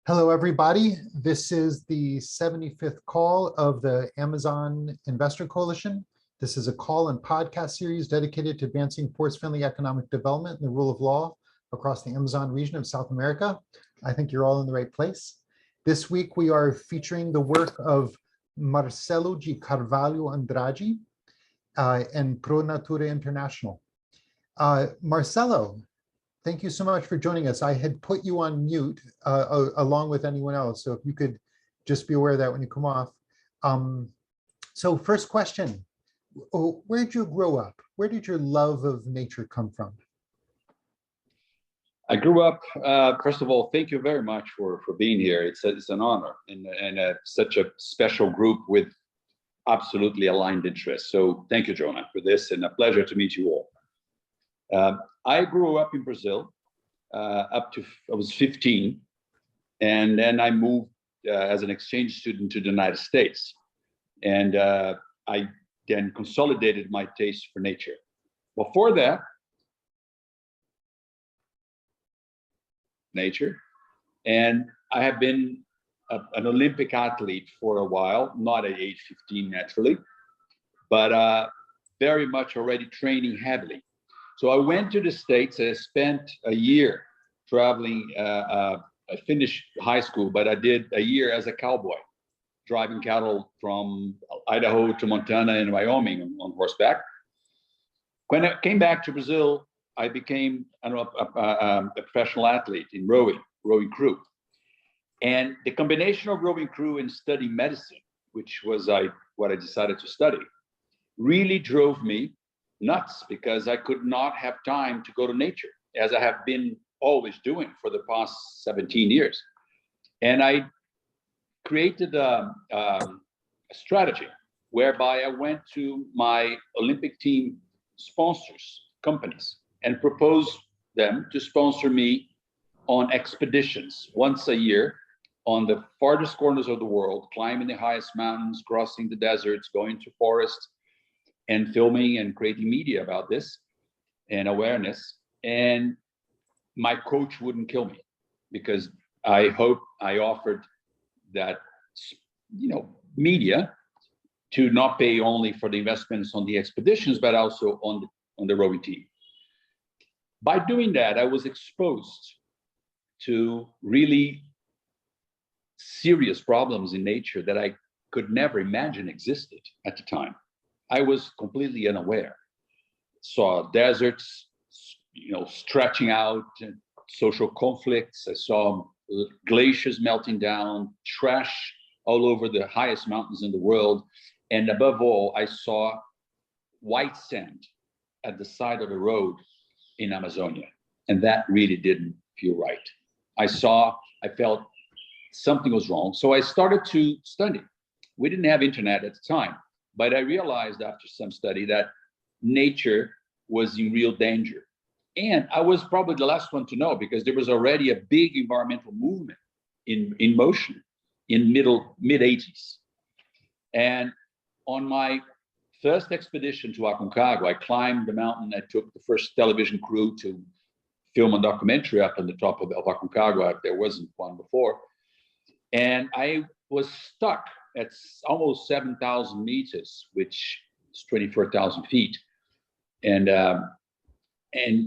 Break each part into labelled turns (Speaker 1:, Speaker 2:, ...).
Speaker 1: Hello, everybody. This is the 75th call of the Amazon Investor Coalition. This is a call and podcast series dedicated to advancing forest-friendly economic development and the rule of law across the Amazon region of South America. I think you're all in the right place. This week, we are featuring the work of Marcelo de Carvalho Andrade and Pro Natura International. Marcelo, thank you so much for joining us. I had put you on mute along with anyone else. So if you could just be aware of that when you come off. So first question, where did you grow up? Where did your love of nature come from?
Speaker 2: I grew up, first of all, thank you very much for being here. It's an honor and such a special group with absolutely aligned interests. So thank you, Jonah, for this, and a pleasure to meet you all. I grew up in Brazil up to I was 15, and then I moved as an exchange student to the United States, and I then consolidated my taste for nature. Before that, nature, and I have been an Olympic athlete for a while, not at age 15 naturally, but very much already training heavily. So I went to the States. I spent a year traveling. I finished high school, but I did a year as a cowboy, driving cattle from Idaho to Montana and Wyoming on horseback. When I came back to Brazil, I became a professional athlete in rowing crew. And the combination of rowing crew and studying medicine, which was what I decided to study, really drove me nuts, because I could not have time to go to nature, as I have been always doing for the past 17 years. And I created a strategy whereby I went to my Olympic team sponsors, companies, and proposed them to sponsor me on expeditions once a year on the farthest corners of the world, climbing the highest mountains, crossing the deserts, going to forests, and filming and creating media about this and awareness. And my coach wouldn't kill me, because I hope I offered that, media to not pay only for the investments on the expeditions, but also on the rowing team. By doing that, I was exposed to really serious problems in nature that I could never imagine existed at the time. I was completely unaware. Saw deserts, stretching out, and social conflicts. I saw glaciers melting down, trash all over the highest mountains in the world. And above all, I saw white sand at the side of the road in Amazonia. And that really didn't feel right. I felt something was wrong. So I started to study. We didn't have internet at the time, but I realized after some study that nature was in real danger. And I was probably the last one to know, because there was already a big environmental movement in motion in mid-80s. And on my first expedition to Aconcagua, I climbed the mountain. I took the first television crew to film a documentary up on the top of Aconcagua. There wasn't one before. And I was stuck at almost 7,000 meters, which is 24,000 feet, and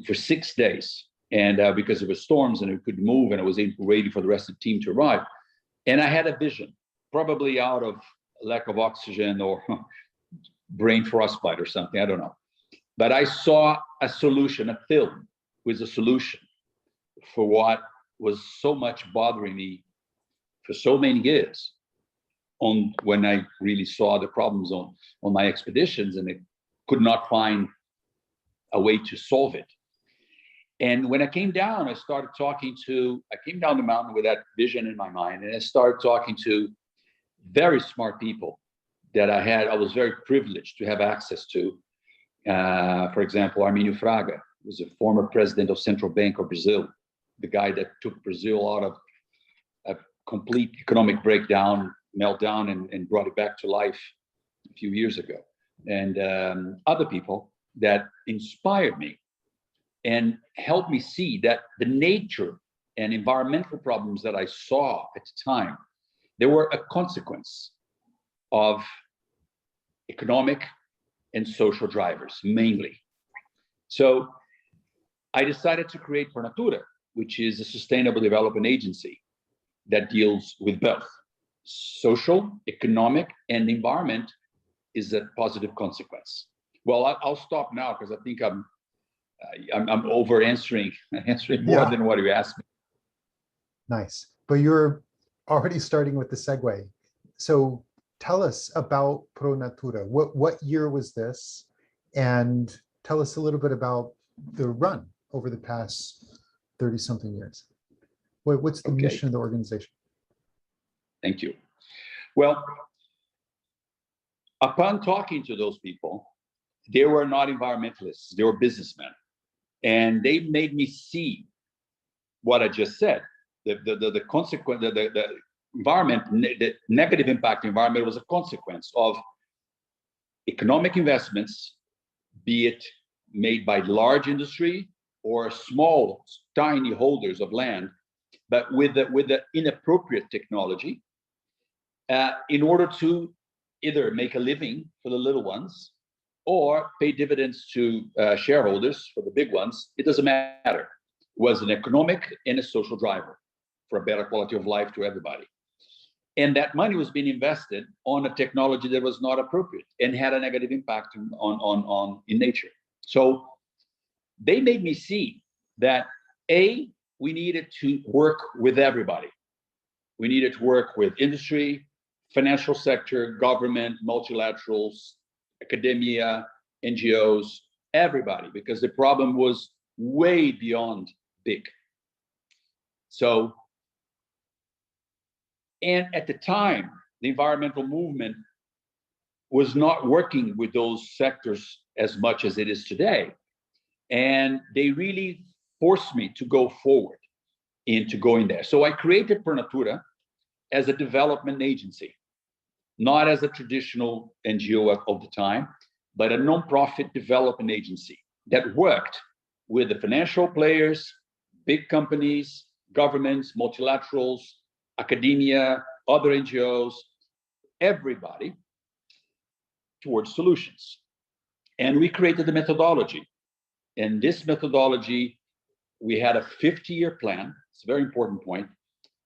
Speaker 2: for 6 days. And because there were storms and it couldn't move, and I was waiting for the rest of the team to arrive. And I had a vision, probably out of lack of oxygen or brain frostbite or something, I don't know. But I saw a solution, a film with a solution for what was so much bothering me for so many years. When I really saw the problems on my expeditions, and I could not find a way to solve it. And when I came down, I came down the mountain with that vision in my mind, and I started talking to very smart people that I was very privileged to have access to. For example, Arminio Fraga was a former president of Central Bank of Brazil, the guy that took Brazil out of a complete economic breakdown, meltdown, and brought it back to life a few years ago. And other people that inspired me and helped me see that the nature and environmental problems that I saw at the time, they were a consequence of economic and social drivers, mainly. So I decided to create Pernatura, which is a sustainable development agency that deals with both social, economic, and environment is a positive consequence. Well, I'll stop now because I think I'm over answering more than what you asked me.
Speaker 1: Nice. But you're already starting with the segue. So tell us about Pronatura. What year was this? And tell us a little bit about the run over the past 30-something years. What's the mission of the organization?
Speaker 2: Thank you. Well, upon talking to those people, they were not environmentalists, they were businessmen. And they made me see what I just said. The consequence, the environment, the negative impact environment was a consequence of economic investments, be it made by large industry or small, tiny holders of land, but with the inappropriate technology, in order to either make a living for the little ones or pay dividends to shareholders for the big ones. It doesn't matter. It was an economic and a social driver for a better quality of life to everybody. And that money was being invested on a technology that was not appropriate and had a negative impact in nature. So they made me see that we needed to work with everybody. We needed to work with industry, financial sector, government, multilaterals, academia, NGOs, everybody, because the problem was way beyond big. So, and at the time, the environmental movement was not working with those sectors as much as it is today. And they really forced me to go forward into going there. So I created Pernatura as a development agency, not as a traditional NGO of the time, but a nonprofit development agency that worked with the financial players, big companies, governments, multilaterals, academia, other NGOs, everybody towards solutions. And we created the methodology. And this methodology, we had a 50-year plan. It's a very important point,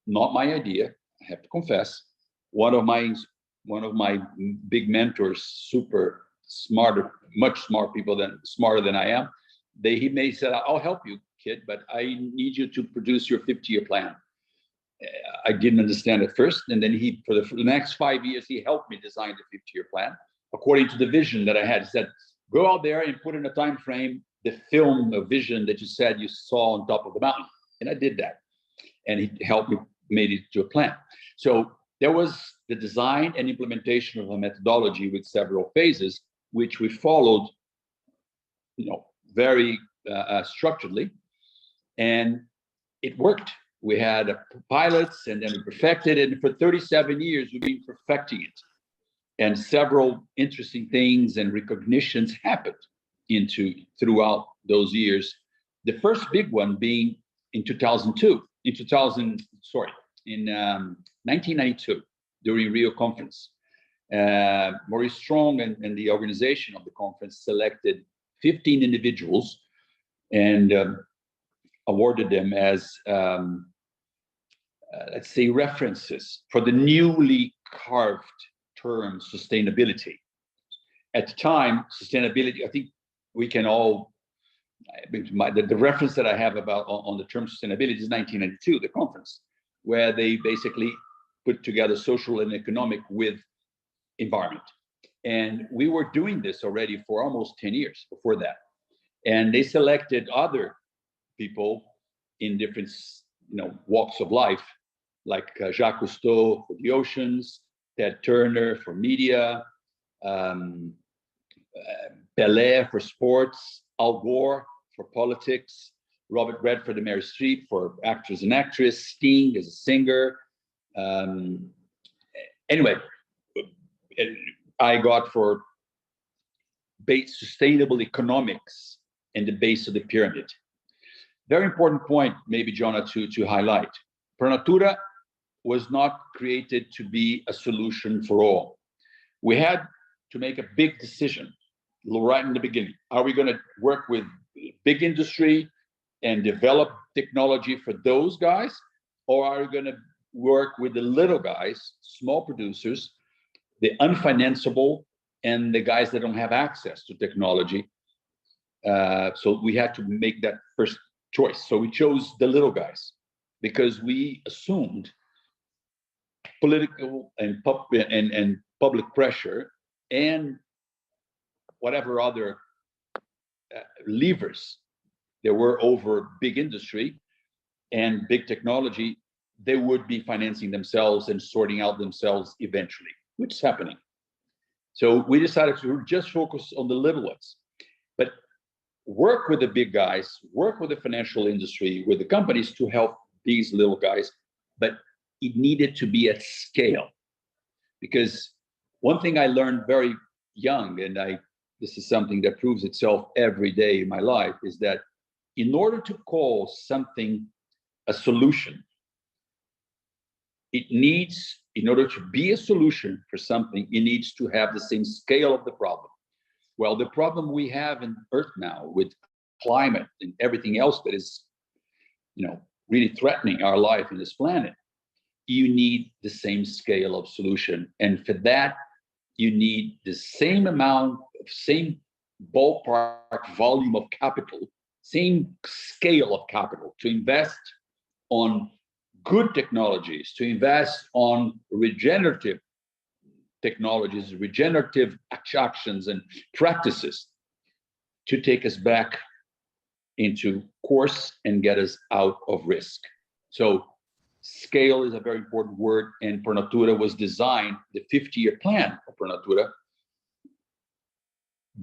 Speaker 2: not my idea, I have to confess. One of my big mentors, super smarter, much smarter than I am, he may say, I'll help you, kid, but I need you to produce your 50-year plan. I didn't understand at first. And then for the next 5 years, he helped me design the 50-year plan according to the vision that I had. He said, go out there and put in a time frame, the film, a vision that you said you saw on top of the mountain. And I did that. And he helped me, made it to a plan. So there was the design and implementation of a methodology with several phases, which we followed, very structuredly, and it worked. We had pilots, and then we perfected it. And for 37 years, we've been perfecting it. And several interesting things and recognitions happened throughout those years. The first big one being in 1992, during Rio Conference. Maurice Strong and the organization of the conference selected 15 individuals and awarded them as, let's say, references for the newly carved term sustainability. At the time, sustainability, I think we can all, the reference that I have on the term sustainability is 1992, the conference, where they basically put together social and economic with environment. And we were doing this already for almost 10 years before that. And they selected other people in different walks of life, like Jacques Cousteau for the oceans, Ted Turner for media, Pelé for sports, Al Gore for politics, Robert Redford and Mary Streep for actors and actress, Sting as a singer. Anyway, I got for sustainable economics and the base of the pyramid. very important point, maybe, Jonah, to highlight. ProNatura was not created to be a solution for all. We had to make a big decision right in the beginning. Are we going to work with big industry and develop technology for those guys? Or are we going to work with the little guys, small producers, the unfinanceable, and the guys that don't have access to technology? So we had to make that first choice. So we chose the little guys because we assumed political and public pressure and whatever other levers there were over big industry and big technology, they would be financing themselves and sorting out themselves eventually, which is happening. So we decided to just focus on the little ones, but work with the big guys, work with the financial industry, with the companies to help these little guys, but it needed to be at scale. Because one thing I learned very young, and this is something that proves itself every day in my life, is that in order to call something a solution, it needs, in order to be a solution for something, it needs to have the same scale of the problem. Well, the problem we have in Earth now with climate and everything else that is, really threatening our life in this planet, you need the same scale of solution. And for that, you need the same amount of same ballpark volume of capital, same scale of capital to invest on good technologies, to invest on regenerative technologies, regenerative actions and practices to take us back into course and get us out of risk. So scale is a very important word, and ProNatura was designed, the 50-year plan of ProNatura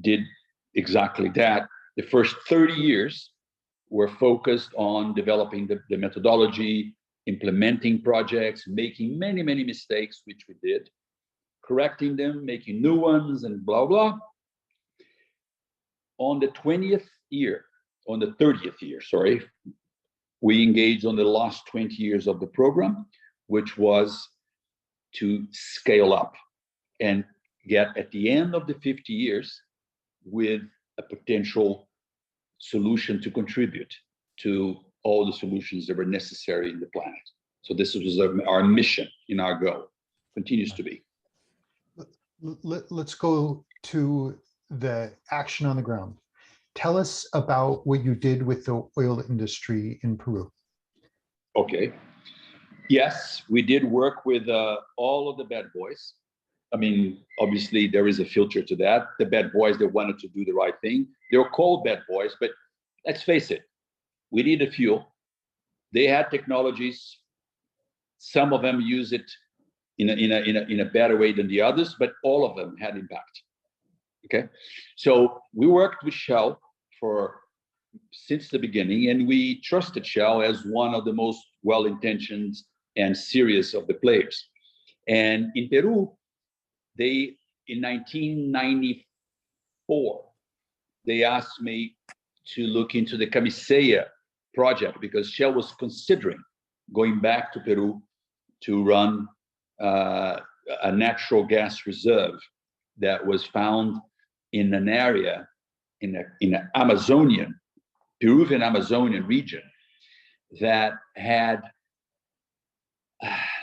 Speaker 2: did exactly that. The first 30 years were focused on developing the methodology, implementing projects, making many, many mistakes, which we did, correcting them, making new ones, and blah, blah. On the 30th year, we engaged on the last 20 years of the program, which was to scale up and get at the end of the 50 years with a potential solution to contribute to all the solutions that were necessary in the planet. So this was our mission in our goal, continues to be.
Speaker 1: Let's go to the action on the ground. Tell us about what you did with the oil industry in Peru.
Speaker 2: Okay. Yes, we did work with all of the bad boys. I mean, obviously there is a filter to that. The bad boys that wanted to do the right thing, they were called bad boys, but let's face it, we needed fuel. They had technologies. Some of them use it in a better way than the others, but all of them had impact. Okay, so we worked with Shell since the beginning, and we trusted Shell as one of the most well-intentioned and serious of the players. And in Peru, in 1994, they asked me to look into the Camisea project because Shell was considering going back to Peru to run a natural gas reserve that was found in an area in an Peruvian Amazonian region that had,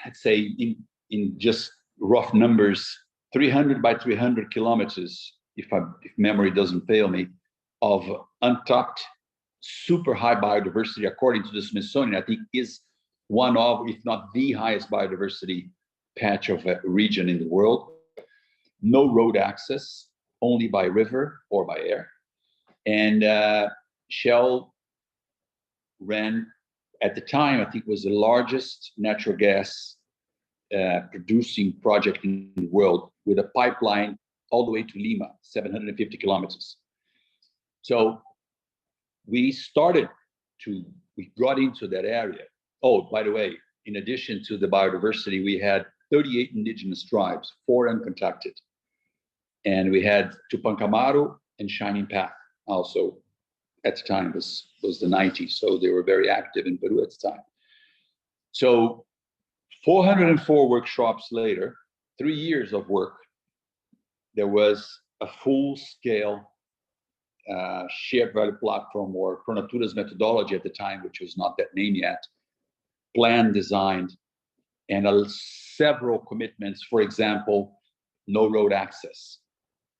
Speaker 2: let's say, in just rough numbers, 300 by 300 kilometers, if memory doesn't fail me, of untapped, super high biodiversity, according to the Smithsonian. I think is one of, if not the highest biodiversity patch of a region in the world. No road access, only by river or by air. And Shell ran, at the time, I think was the largest natural gas producing project in the world, with a pipeline all the way to Lima, 750 kilometers. So we got into that area. Oh, by the way, in addition to the biodiversity, we had 38 indigenous tribes, 4 uncontacted. And we had Tupacamaru and Shining Path also at the time was the 90s. So they were very active in Peru at the time. So 404 workshops later, 3 years of work, there was a full-scale shared value platform, or Pronatura's methodology at the time, which was not that name yet, planned, designed, and several commitments. For example, no road access.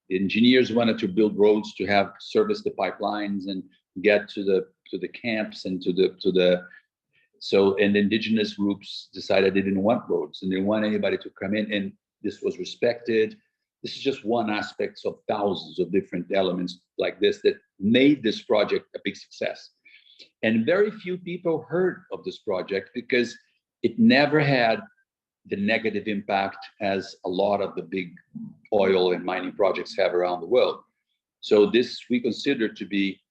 Speaker 2: The engineers wanted to build roads to have service the pipelines and get to the camps and and the indigenous groups decided they didn't want roads and they didn't want anybody to come in, and this was respected. This is just one aspect of thousands of different elements like this that made this project a big success. And very few people heard of this project because it never had the negative impact as a lot of the big oil and mining projects have around the world. So this we consider to be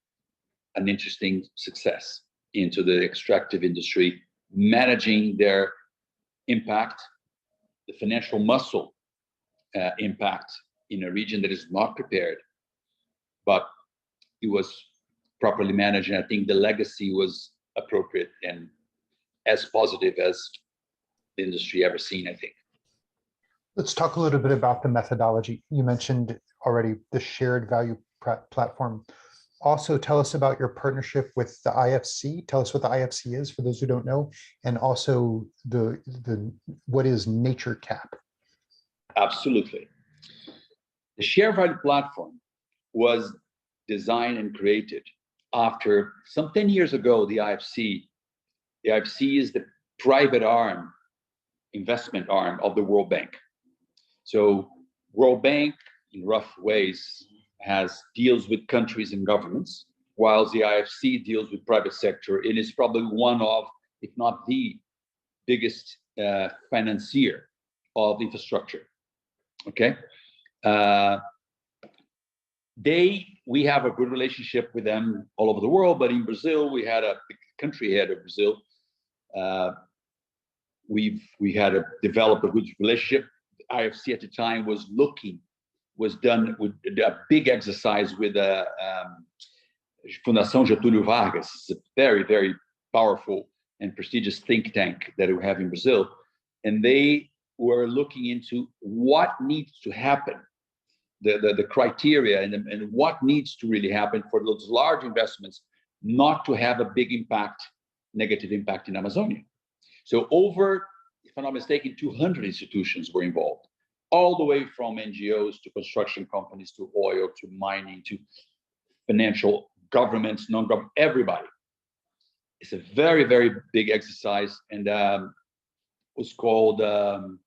Speaker 2: an interesting success into the extractive industry, managing their impact, the financial muscle impact in a region that is not prepared, but it was properly managed. And I think the legacy was appropriate and as positive as the industry ever seen, I think.
Speaker 1: Let's talk a little bit about the methodology. You mentioned already the shared value platform. Also, tell us about your partnership with the IFC. Tell us what the IFC is for those who don't know, and also the what is NatureCap.
Speaker 2: Absolutely. The share value platform was designed and created after some 10 years ago. The IFC is the private arm, investment arm of the World Bank. So World Bank, in rough ways, deals with countries and governments, while the IFC deals with private sector. It is probably one of, if not the biggest financier of infrastructure. Okay, we have a good relationship with them all over the world, but in Brazil, we had the country head of Brazil. We had developed a good relationship. IFC at the time was done with a big exercise with Fundação Getúlio Vargas. It's a very, very powerful and prestigious think tank that we have in Brazil. And they were looking into what needs to happen, the criteria and what needs to really happen for those large investments not to have a big impact, negative impact in Amazonia. So over, if I'm not mistaken, 200 institutions were involved, all the way from NGOs to construction companies to oil to mining to financial governments, non-government, everybody. It's a very, very big exercise, and it was called, oh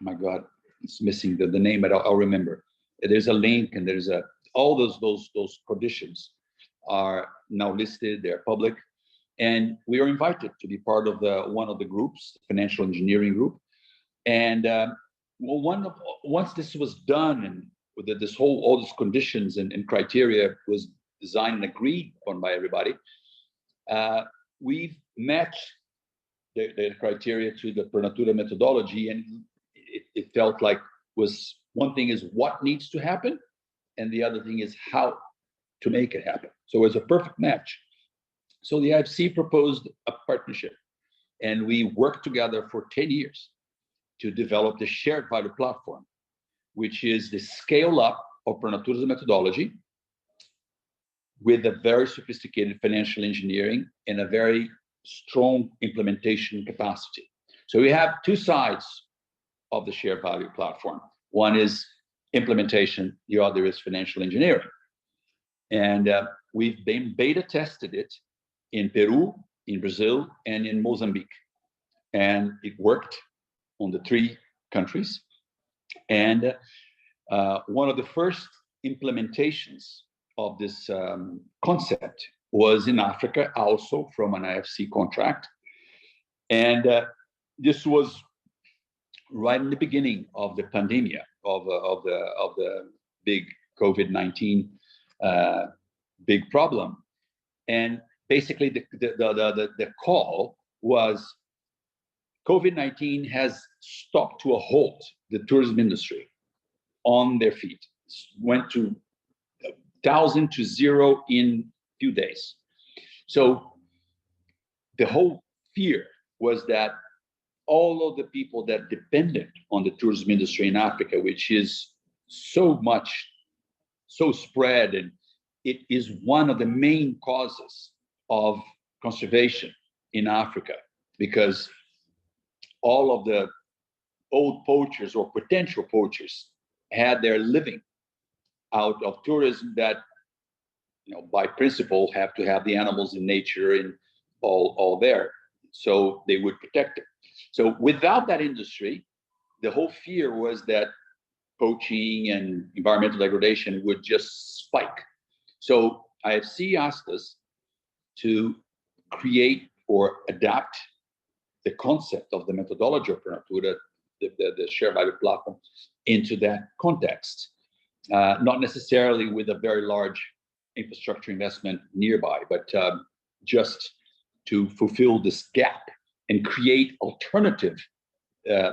Speaker 2: my God, it's missing the name, but I'll remember. There's a link, and there's all those conditions are now listed, they're public. And we are invited to be part of one of the groups, the financial engineering group. And once this was done, and with all these conditions and criteria was designed and agreed upon by everybody, we've matched the criteria to the Pronatura methodology, and it felt like was one thing is what needs to happen, and the other thing is how to make it happen. So it was a perfect match. So the IFC proposed a partnership, and we worked together for 10 years to develop the shared value platform, which is the scale up of Pronatura's methodology with a very sophisticated financial engineering and a very strong implementation capacity. So we have two sides of the shared value platform. One is implementation, the other is financial engineering. And we've been beta tested it in Peru, in Brazil, and in Mozambique. And it worked on the 3 countries. And one of the first implementations of this concept was in Africa, also from an IFC contract. And this was right in the beginning of the pandemic, of the big COVID-19 big problem. And basically the call was COVID-19 has stopped to a halt the tourism industry on their feet. Went to 1,000 to 0 in few days. So the whole fear was that all of the people that depended on the tourism industry in Africa, which is so spread, and it is one of the main causes of conservation in Africa, because all of the old poachers or potential poachers had their living out of tourism that, by principle have to have the animals in nature and all there. So they would protect it. So without that industry, the whole fear was that poaching and environmental degradation would just spike. So IFC asked us to create or adapt the concept of the methodology of Pro Natura, the share value platform, into that context. Not necessarily with a very large infrastructure investment nearby, but just to fulfill this gap and create alternative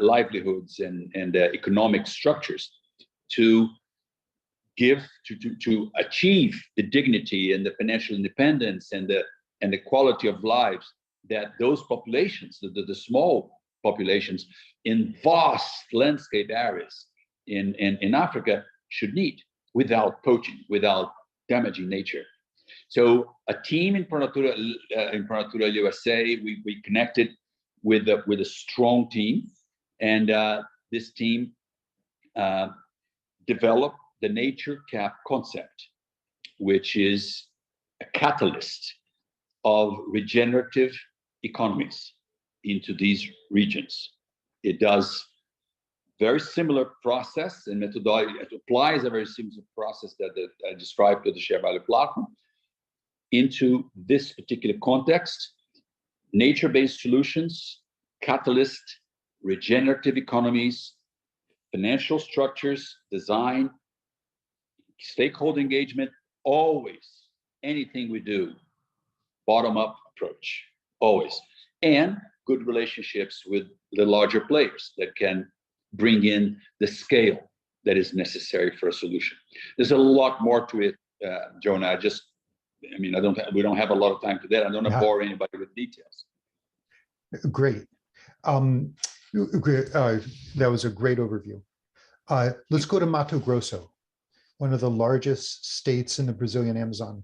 Speaker 2: livelihoods and economic structures to achieve the dignity and the financial independence and the quality of lives that those populations, the small populations in vast landscape areas in Africa should need, without poaching, without damaging nature. So a team in Pro Natura USA, we connected with a strong team, and this team developed the Nature Cap concept, which is a catalyst of regenerative economies into these regions. It does very similar process and methodology. It applies a very similar process that I described to the share value platform into this particular context. Nature-based solutions, catalyst, regenerative economies, financial structures, design, stakeholder engagement, always, anything we do, bottom-up approach, always. And good relationships with the larger players that can bring in the scale that is necessary for a solution. There's a lot more to it, Jonah. We don't have a lot of time today. I don't want to bore anybody with details.
Speaker 1: Great. That was a great overview. Let's go to Mato Grosso, one of the largest states in the Brazilian Amazon.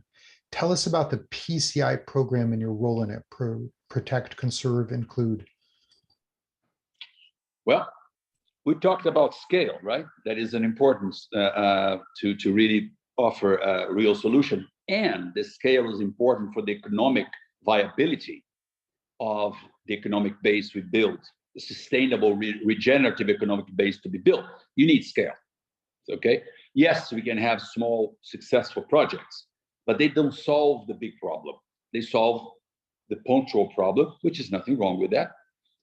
Speaker 1: Tell us about the PCI program and your role in it. Protect, conserve, include.
Speaker 2: Well, we talked about scale, right? That is an importance to really offer a real solution. And the scale is important for the economic viability of the economic base we build, the sustainable regenerative economic base to be built. You need scale, okay? Yes, we can have small successful projects, but they don't solve the big problem. They solve the punctual problem, which is nothing wrong with that,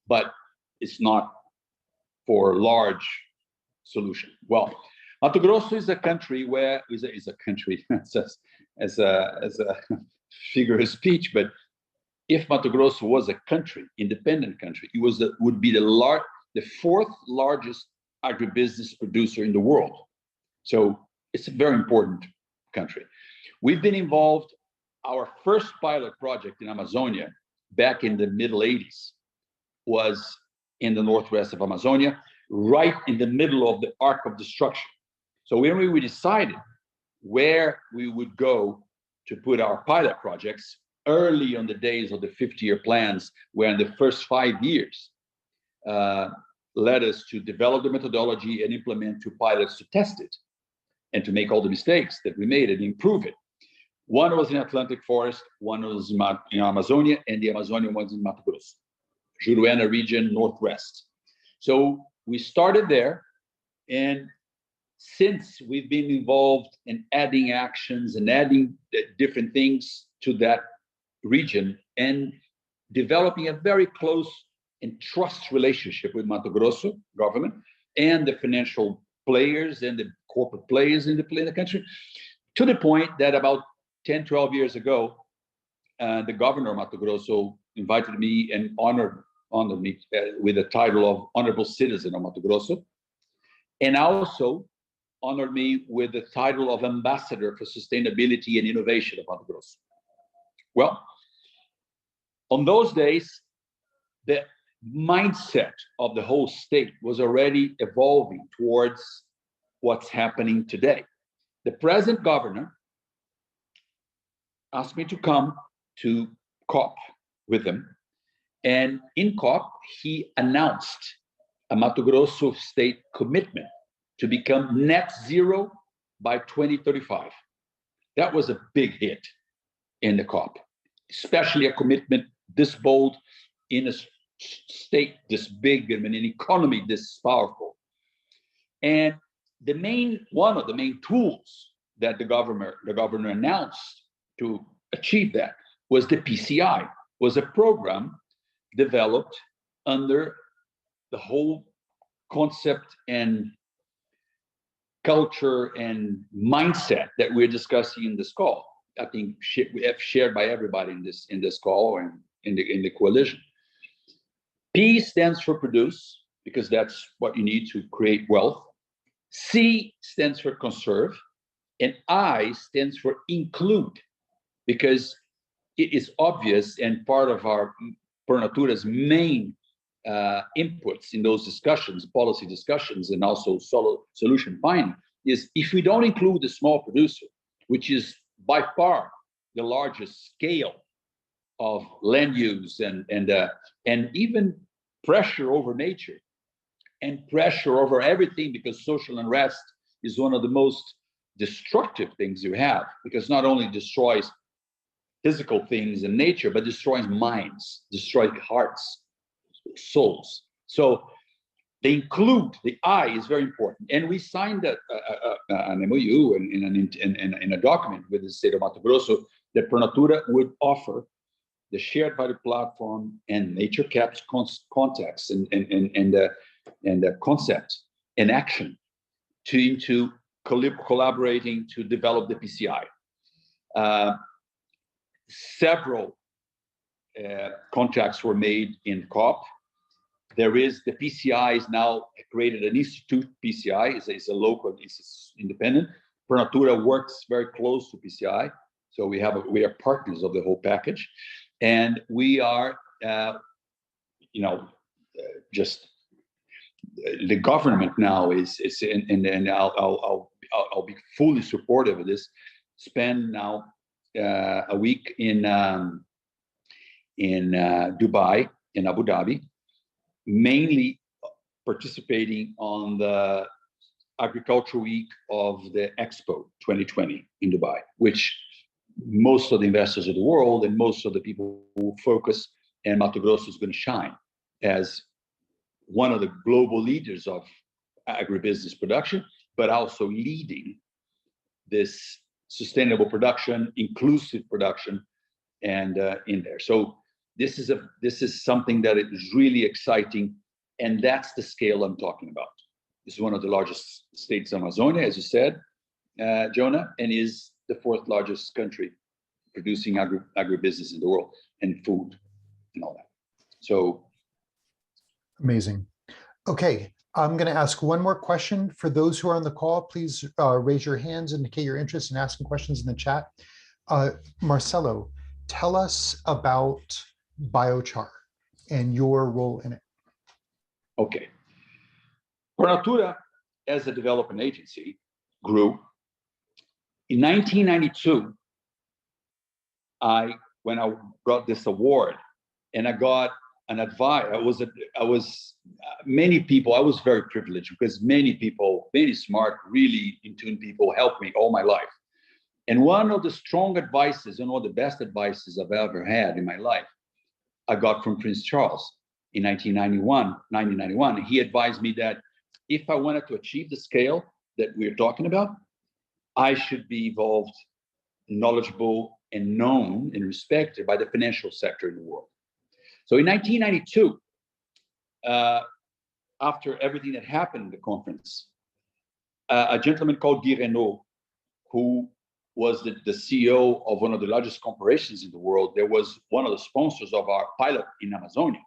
Speaker 2: but it's not for large solution. Well, Mato Grosso is a country where is a country as a figure of speech, but if Mato Grosso was a country, independent country, it would be the fourth largest agribusiness producer in the world. So it's a very important country. We've been involved. Our first pilot project in Amazonia back in the middle 80s was in the northwest of Amazonia, right in the middle of the arc of destruction. So when we decided where we would go to put our pilot projects, early on the days of the 50-year plans, where in the first 5 years led us to develop the methodology and implement 2 pilots to test it and to make all the mistakes that we made and improve it. One was in Atlantic Forest, one was in Amazonia, and the Amazonian one's in Mato Grosso, Juruena region, northwest. So we started there, and since we've been involved in adding actions and adding different things to that region and developing a very close and trust relationship with Mato Grosso government and the financial players and the corporate players in the country, to the point that about 10, 12 years ago, the governor of Mato Grosso invited me and honored me with the title of Honorable Citizen of Mato Grosso, and also honored me with the title of Ambassador for Sustainability and Innovation of Mato Grosso. Well, on those days, the mindset of the whole state was already evolving towards what's happening today. The present governor asked me to come to COP with him. And in COP, he announced a Mato Grosso state commitment to become net zero by 2035. That was a big hit in the COP, especially a commitment this bold in a state this big and in an economy this powerful. And one of the main tools that the governor announced to achieve that was the PCI, was a program developed under the whole concept and culture and mindset that we're discussing in this call. I think shared by everybody in this call and in the coalition. P stands for produce, because that's what you need to create wealth. C stands for conserve, and I stands for include, because it is obvious and part of our ProNatura's main inputs in those discussions, policy discussions, and also solution finding, is if we don't include the small producer, which is by far the largest scale of land use and even pressure over nature and pressure over everything, because social unrest is one of the most destructive things you have, because not only destroys physical things in nature, but destroys minds, destroys hearts, souls. So they include, the I is very important. And we signed an MOU in a document with the state of Mato Grosso that ProNatura would offer the shared value platform and nature caps context and the concept and action into collaborating to develop the PCI. Several contracts were made in COP. There is the PCI is now created an institute. PCI is a local, it's independent. ProNatura works very close to PCI, so we are partners of the whole package, and we are, just the government now is and I'll be fully supportive of this. Spend now a week in Dubai, in Abu Dhabi, mainly participating on the Agriculture Week of the Expo 2020 in Dubai, which most of the investors of the world and most of the people who focus, and Mato Grosso is going to shine as one of the global leaders of agribusiness production, but also leading this sustainable production, inclusive production, and in there. So this is something that is really exciting, and that's the scale I'm talking about. This is one of the largest states in Amazonia, as you said, Jonah, and is the fourth largest country producing agribusiness in the world, and food and all that. So
Speaker 1: amazing. Okay, I'm going to ask one more question. For those who are on the call, please raise your hands, indicate your interest in asking questions in the chat. Marcelo, tell us about biochar and your role in it.
Speaker 2: Okay. ProNatura, as a development agency, grew. In 1992, when I got this award, and I got an advice, I was very privileged, because many people, very smart, really in tune people helped me all my life. And one of the strong advices and one of the best advices I've ever had in my life, I got from Prince Charles in 1991. He advised me that if I wanted to achieve the scale that we're talking about, I should be involved, knowledgeable, and known and respected by the financial sector in the world. So in 1992, after everything that happened in the conference, a gentleman called Guy Renault, who was the CEO of one of the largest corporations in the world, there was one of the sponsors of our pilot in Amazonia,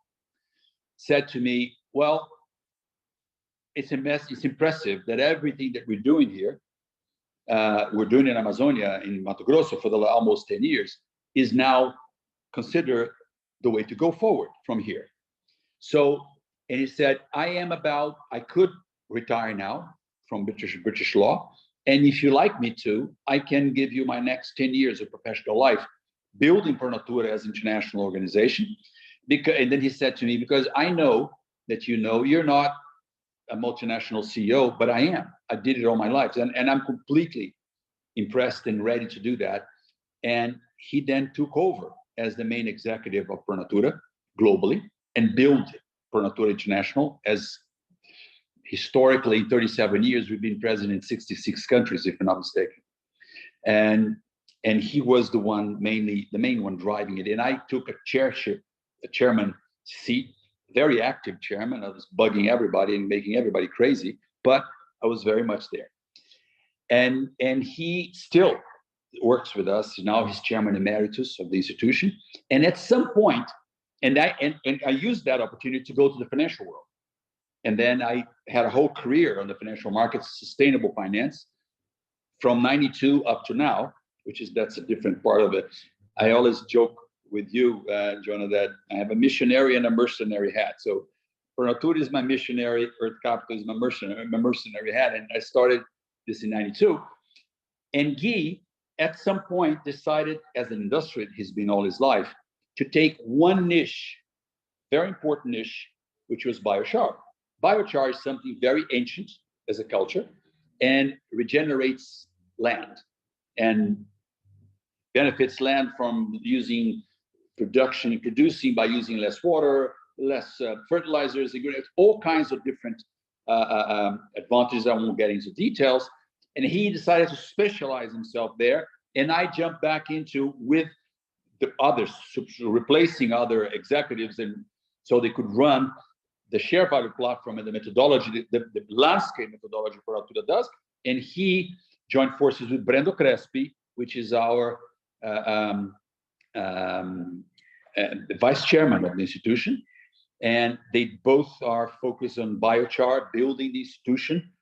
Speaker 2: said to me, well, it's impressive that everything that we're doing here, we're doing in Amazonia, in Mato Grosso for the almost 10 years, is now considered the way to go forward from here. So, and he said, I could retire now from British law. And if you like me to, I can give you my next 10 years of professional life building ProNatura as an international organization. And then he said to me, because I know that you're not a multinational CEO, but I am. I did it all my life. And I'm completely impressed and ready to do that. And he then took over as the main executive of ProNatura globally and built ProNatura International. As historically, 37 years, we've been present in 66 countries, if I'm not mistaken. And he was the main one driving it. And I took a chairman seat, very active chairman. I was bugging everybody and making everybody crazy, but I was very much there. And he still works with us. Now he's chairman emeritus of the institution. And at some point, and I used that opportunity to go to the financial world. And then I had a whole career on the financial markets, sustainable finance, from 92 up to now, that's a different part of it. I always joke with you, Jonah, that I have a missionary and a mercenary hat. So ProNatura is my missionary, Earth Capital is my mercenary hat. And I started this in 92. And Guy, at some point, decided, as an industrialist, he's been all his life, to take one niche, very important niche, which was biochar. Biochar is something very ancient as a culture and regenerates land and benefits land from producing by using less water, less fertilizers, all kinds of different advantages. I won't get into details. And he decided to specialize himself there. And I jumped back into with the others, replacing other executives, and so they could run the share value platform and the methodology, the landscape methodology ProNatura does. And he joined forces with Brendo Crespi, which is our the vice chairman of the institution. And they both are focused on biochar, building the institution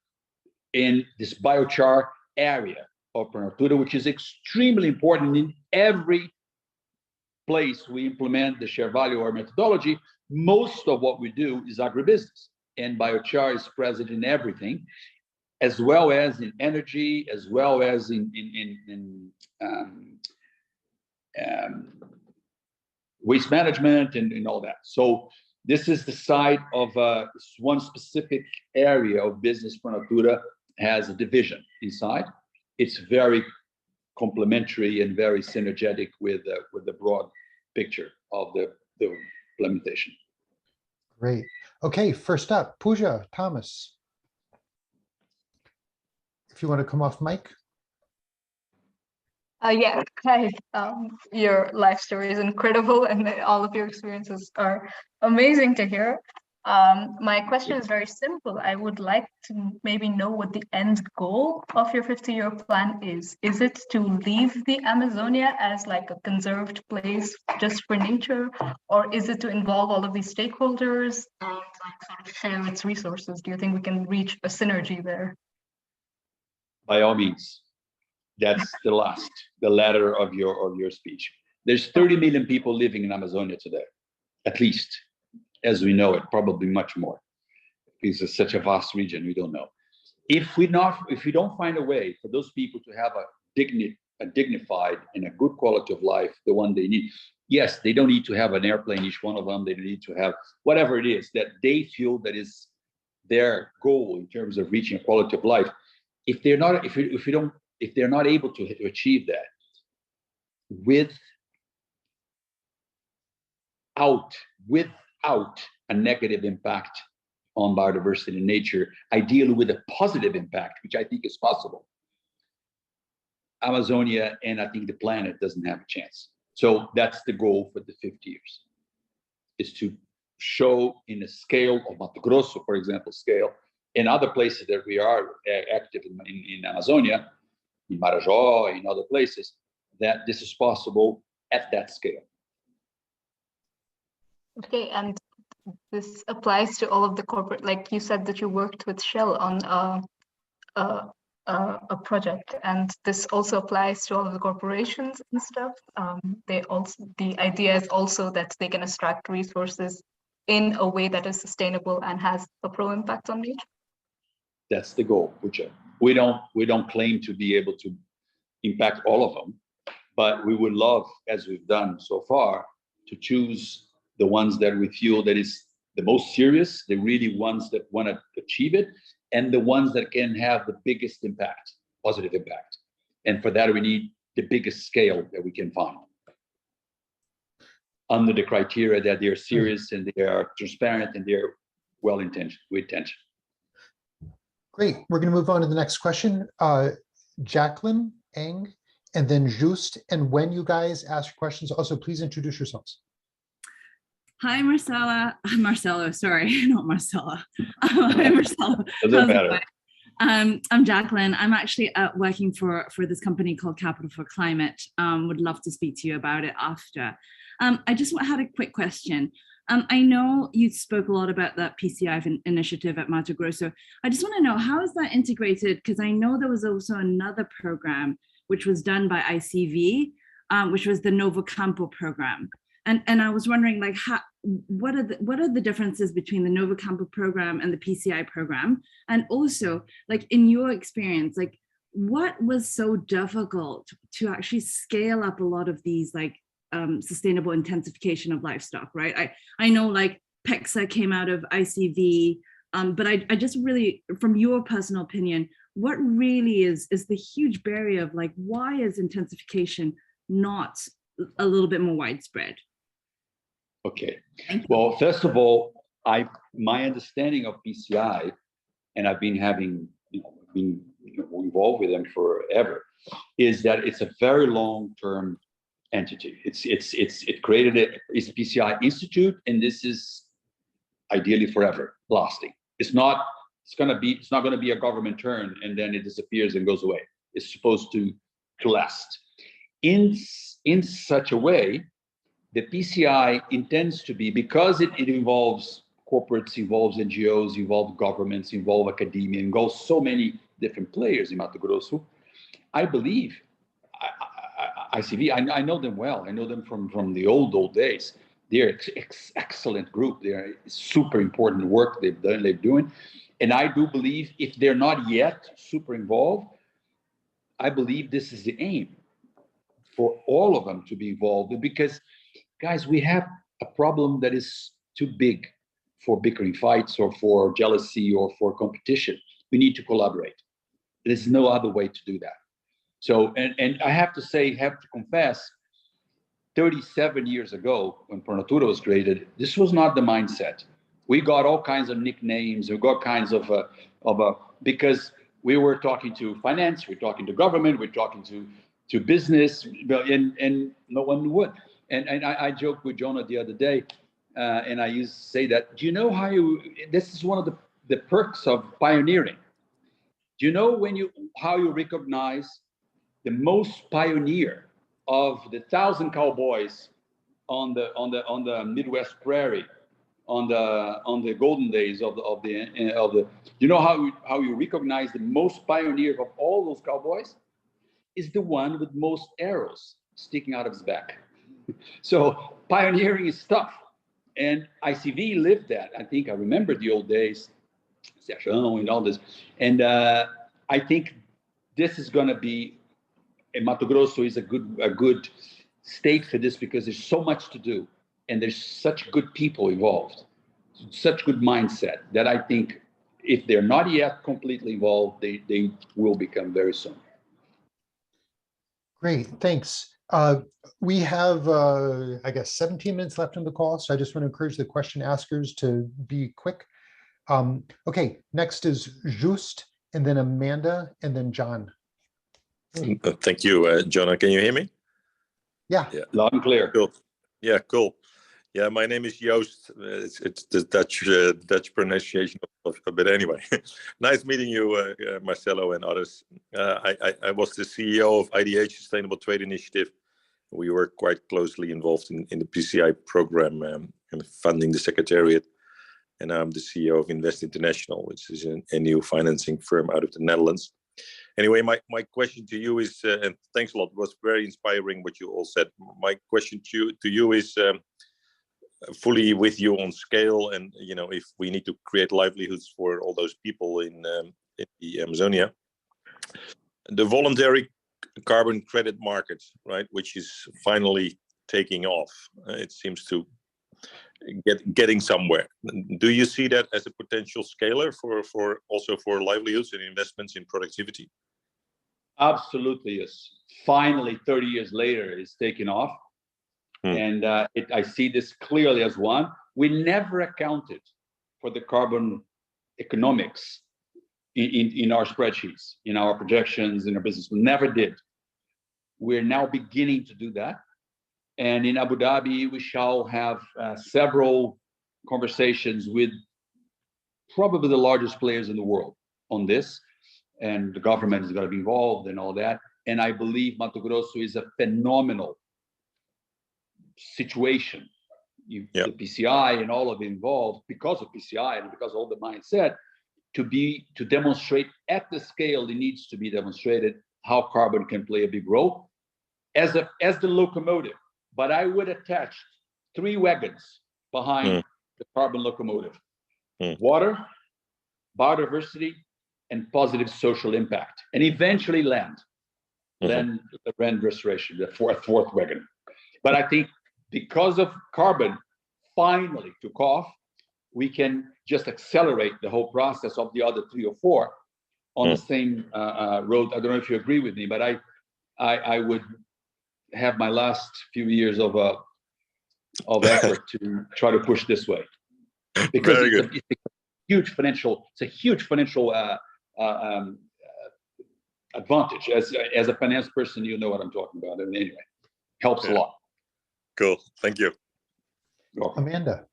Speaker 2: in this biochar area of ProNatura, which is extremely important in every place we implement the share value or methodology. Most of what we do is agribusiness, and biochar is present in everything, as well as in energy, as well as in waste management and all that. So this is the side of one specific area of business. ProNatura has a division inside. It's very complementary and very synergetic with the broad picture of the implementation.
Speaker 1: Great. Okay, first up, Pooja Thomas. If you want to come off mic.
Speaker 3: Yeah, hi. Your life story is incredible, and all of your experiences are amazing to hear. My question is very simple. I would like to maybe know what the end goal of your 50-year plan is. Is it to leave the Amazonia as like a conserved place just for nature, or is it to involve all of these stakeholders and like sort of share its resources? Do you think we can reach a synergy there?
Speaker 2: By all means. That's the latter of your speech. There's 30 million people living in Amazonia today, at least, as we know it, probably much more. It's such a vast region, we don't know. If we don't find a way for those people to have a dignified and a good quality of life, the one they need. Yes, they don't need to have an airplane, each one of them. They don't need to have whatever it is that they feel that is their goal in terms of reaching a quality of life. If they're not able to achieve that without a negative impact on biodiversity and nature, ideally with a positive impact, which I think is possible, Amazonia and I think the planet doesn't have a chance. So that's the goal for the 50 years, is to show in a scale of Mato Grosso, for example, scale, in other places that we are active in Amazonia, in Marajó, in other places, that this is possible at that scale.
Speaker 3: Okay, and this applies to all of the corporate, like you said that you worked with Shell on a project, and this also applies to all of the corporations and stuff. They also, the idea is also that they can extract resources in a way that is sustainable and has a pro impact on nature.
Speaker 2: That's the goal, Puja. We don't claim to be able to impact all of them, but we would love, as we've done so far, to choose the ones that we feel that is the most serious, the really ones that want to achieve it, and the ones that can have the biggest impact, positive impact. And for that, we need the biggest scale that we can find, under the criteria that they're serious and they are transparent and they're well-intentioned, with intention.
Speaker 1: Great. We're going to move on to the next question. Jacqueline Eng, and then Just. And when you guys ask your questions, also please introduce yourselves.
Speaker 4: Hi, Marcelo, sorry, not Marcella. Hi, Marcelo.
Speaker 2: Doesn't matter.
Speaker 4: I'm Jacqueline. I'm actually working for this company called Capital for Climate. Would love to speak to you about it after. I just had a quick question. I know you spoke a lot about that PCI initiative at Mato Grosso. I just want to know, how is that integrated? Because I know there was also another program which was done by ICV, which was the Novo Campo program. And I was wondering, like, what are the differences between the Novo Campo program and the PCI program? And also, like, in your experience, like, what was so difficult to actually scale up a lot of these, like, sustainable intensification of livestock, right? I know, like, PEXA came out of ICV, but I just really, from your personal opinion, what really is the huge barrier of, like, why is intensification not a little bit more widespread?
Speaker 2: Okay. Well, first of all, my understanding of PCI, and I've been involved with them forever, is that it's a very long-term entity. It created it's PCI Institute, and this is ideally forever lasting. It's not going to be a government turn and then it disappears and goes away. It's supposed to last. In such a way, the PCI intends to be, because it involves corporates, involves NGOs, involves governments, involves academia, involves so many different players in Mato Grosso. I believe ICV, I know them well. I know them from the old days. They're excellent group. They're super important work they're doing. And I do believe, if they're not yet super involved, I believe this is the aim for all of them to be involved, because, guys, we have a problem that is too big for bickering fights or for jealousy or for competition. We need to collaborate. There's no other way to do that. So, and I have to confess, 37 years ago, when ProNatura was created, this was not the mindset. We got all kinds of nicknames. We got kinds of because we were talking to finance, we're talking to government, we're talking to business, and no one would. And I joked with Jonah the other day, and I used to say that, do you know this is one of the perks of pioneering. Do you know how you recognize the most pioneer of the 1,000 cowboys on the Midwest prairie, on the golden days of the you know how you recognize the most pioneer of all those cowboys? Is the one with most arrows sticking out of his back. So pioneering is tough, and ICV lived that. I think I remember the old days, Serjão and all this, and I think this is going to be, and Mato Grosso is a good state for this, because there's so much to do, and there's such good people involved, such good mindset, that I think if they're not yet completely involved, they will become very soon.
Speaker 1: Great, thanks. We have, I guess, 17 minutes left on the call, so I just want to encourage the question askers to be quick. Okay, next is Just, and then Amanda, and then John.
Speaker 5: Thank you, Jonah. Can you hear me?
Speaker 1: Yeah.
Speaker 2: Loud and clear.
Speaker 5: Cool. Yeah, cool. Yeah, my name is Joost. It's the Dutch pronunciation of it, but anyway. Nice meeting you, Marcelo and others. I was the CEO of IDH Sustainable Trade Initiative. We were quite closely involved in the PCI program and funding the secretariat. and I'm the CEO of Invest International, which is a new financing firm out of the Netherlands. Anyway, my question to you is, and thanks a lot, it was very inspiring what you all said. My question to you is fully with you on scale, and if we need to create livelihoods for all those people in the Amazonia, the voluntary carbon credit market, right, which is finally taking off. It seems to getting somewhere. Do you see that as a potential scaler for also for livelihoods and investments in productivity?
Speaker 2: Absolutely, yes. Finally, 30 years later, it's taken off. And I see this clearly as one. We never accounted for the carbon economics in our spreadsheets, in our projections, in our business. We never did. We're now beginning to do that. And in Abu Dhabi, we shall have several conversations with probably the largest players in the world on this. And the government is going to be involved and all that. And I believe Mato Grosso is a phenomenal situation. The PCI and all of it involved because of PCI and because of all the mindset to demonstrate at the scale it needs to be demonstrated how carbon can play a big role as the locomotive. But I would attach 3 wagons behind the carbon locomotive: water, biodiversity, and positive social impact, and eventually land. Then the land restoration, the fourth wagon. But I think because of carbon finally took off, we can just accelerate the whole process of the other 3 or 4 on the same road. I don't know if you agree with me, but I would have my last few years of effort to try to push this way, because it's a huge financial advantage. As a finance person, you know what I'm talking about. And anyway, helps a lot.
Speaker 5: Cool. Thank you.
Speaker 1: Amanda.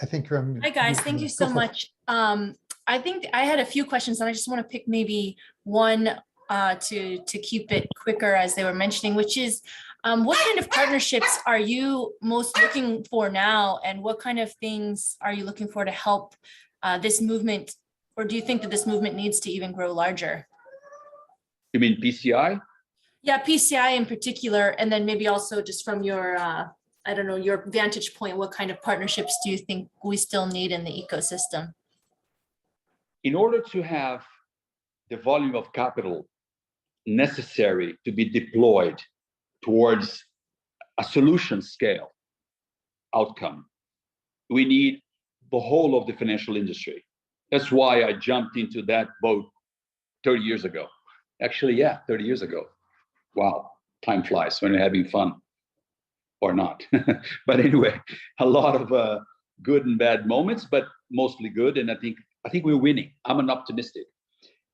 Speaker 1: I think you're.
Speaker 6: Hi guys, thank you so much. I think I had a few questions, and I just want to pick maybe one to keep it quicker, as they were mentioning, which is what kind of partnerships are you most looking for now, and what kind of things are you looking for to help this movement, or do you think that this movement needs to even grow larger?
Speaker 2: You mean PCI?
Speaker 6: Yeah, PCI in particular, and then maybe also just from your, I don't know, your vantage point, what kind of partnerships do you think we still need in the ecosystem?
Speaker 2: In order to have the volume of capital necessary to be deployed towards a solution scale outcome, we need the whole of the financial industry. That's why I jumped into that boat 30 years ago. Actually, yeah, 30 years ago. Wow, time flies when you're having fun, or not. But anyway, a lot of good and bad moments, but mostly good. And I think we're winning. I'm an optimistic.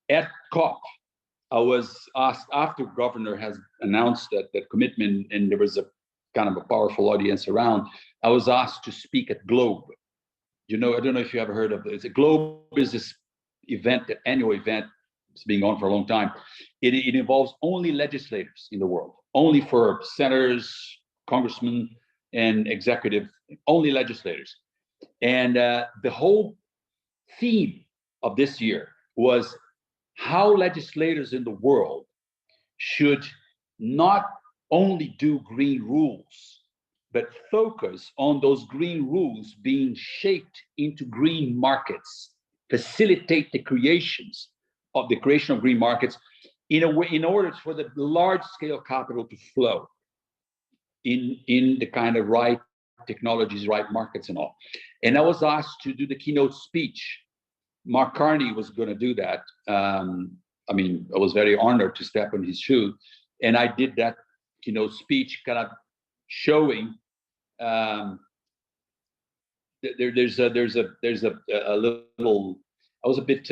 Speaker 2: At COP, I was asked, after governor has announced that commitment, and there was a kind of a powerful audience around, I was asked to speak at Globe. I don't know if you ever heard of it. Globe is this event, the annual event. It's been on for a long time. It involves only legislators in the world, only for senators, congressmen, and executive, only legislators. And the whole theme of this year was how legislators in the world should not only do green rules, but focus on those green rules being shaped into green markets, facilitate the creation of green markets in order for the large scale capital to flow in the kind of right technologies, right markets and all. And I was asked to do the keynote speech. Mark Carney was going to do that. I was very honored to step in his shoes, and I did that keynote speech, kind of showing there's a little. I was a bit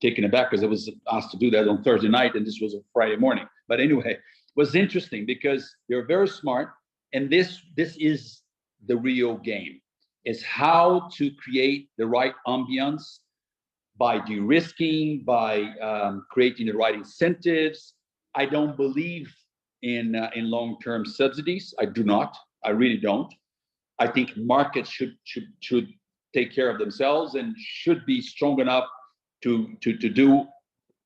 Speaker 2: taken aback because I was asked to do that on Thursday night, and this was a Friday morning. But anyway, it was interesting because they're very smart, and this is the real game: is how to create the right ambience by de-risking, by creating the right incentives. I don't believe in long-term subsidies. I do not. I really don't. I think markets should take care of themselves and should be strong enough to do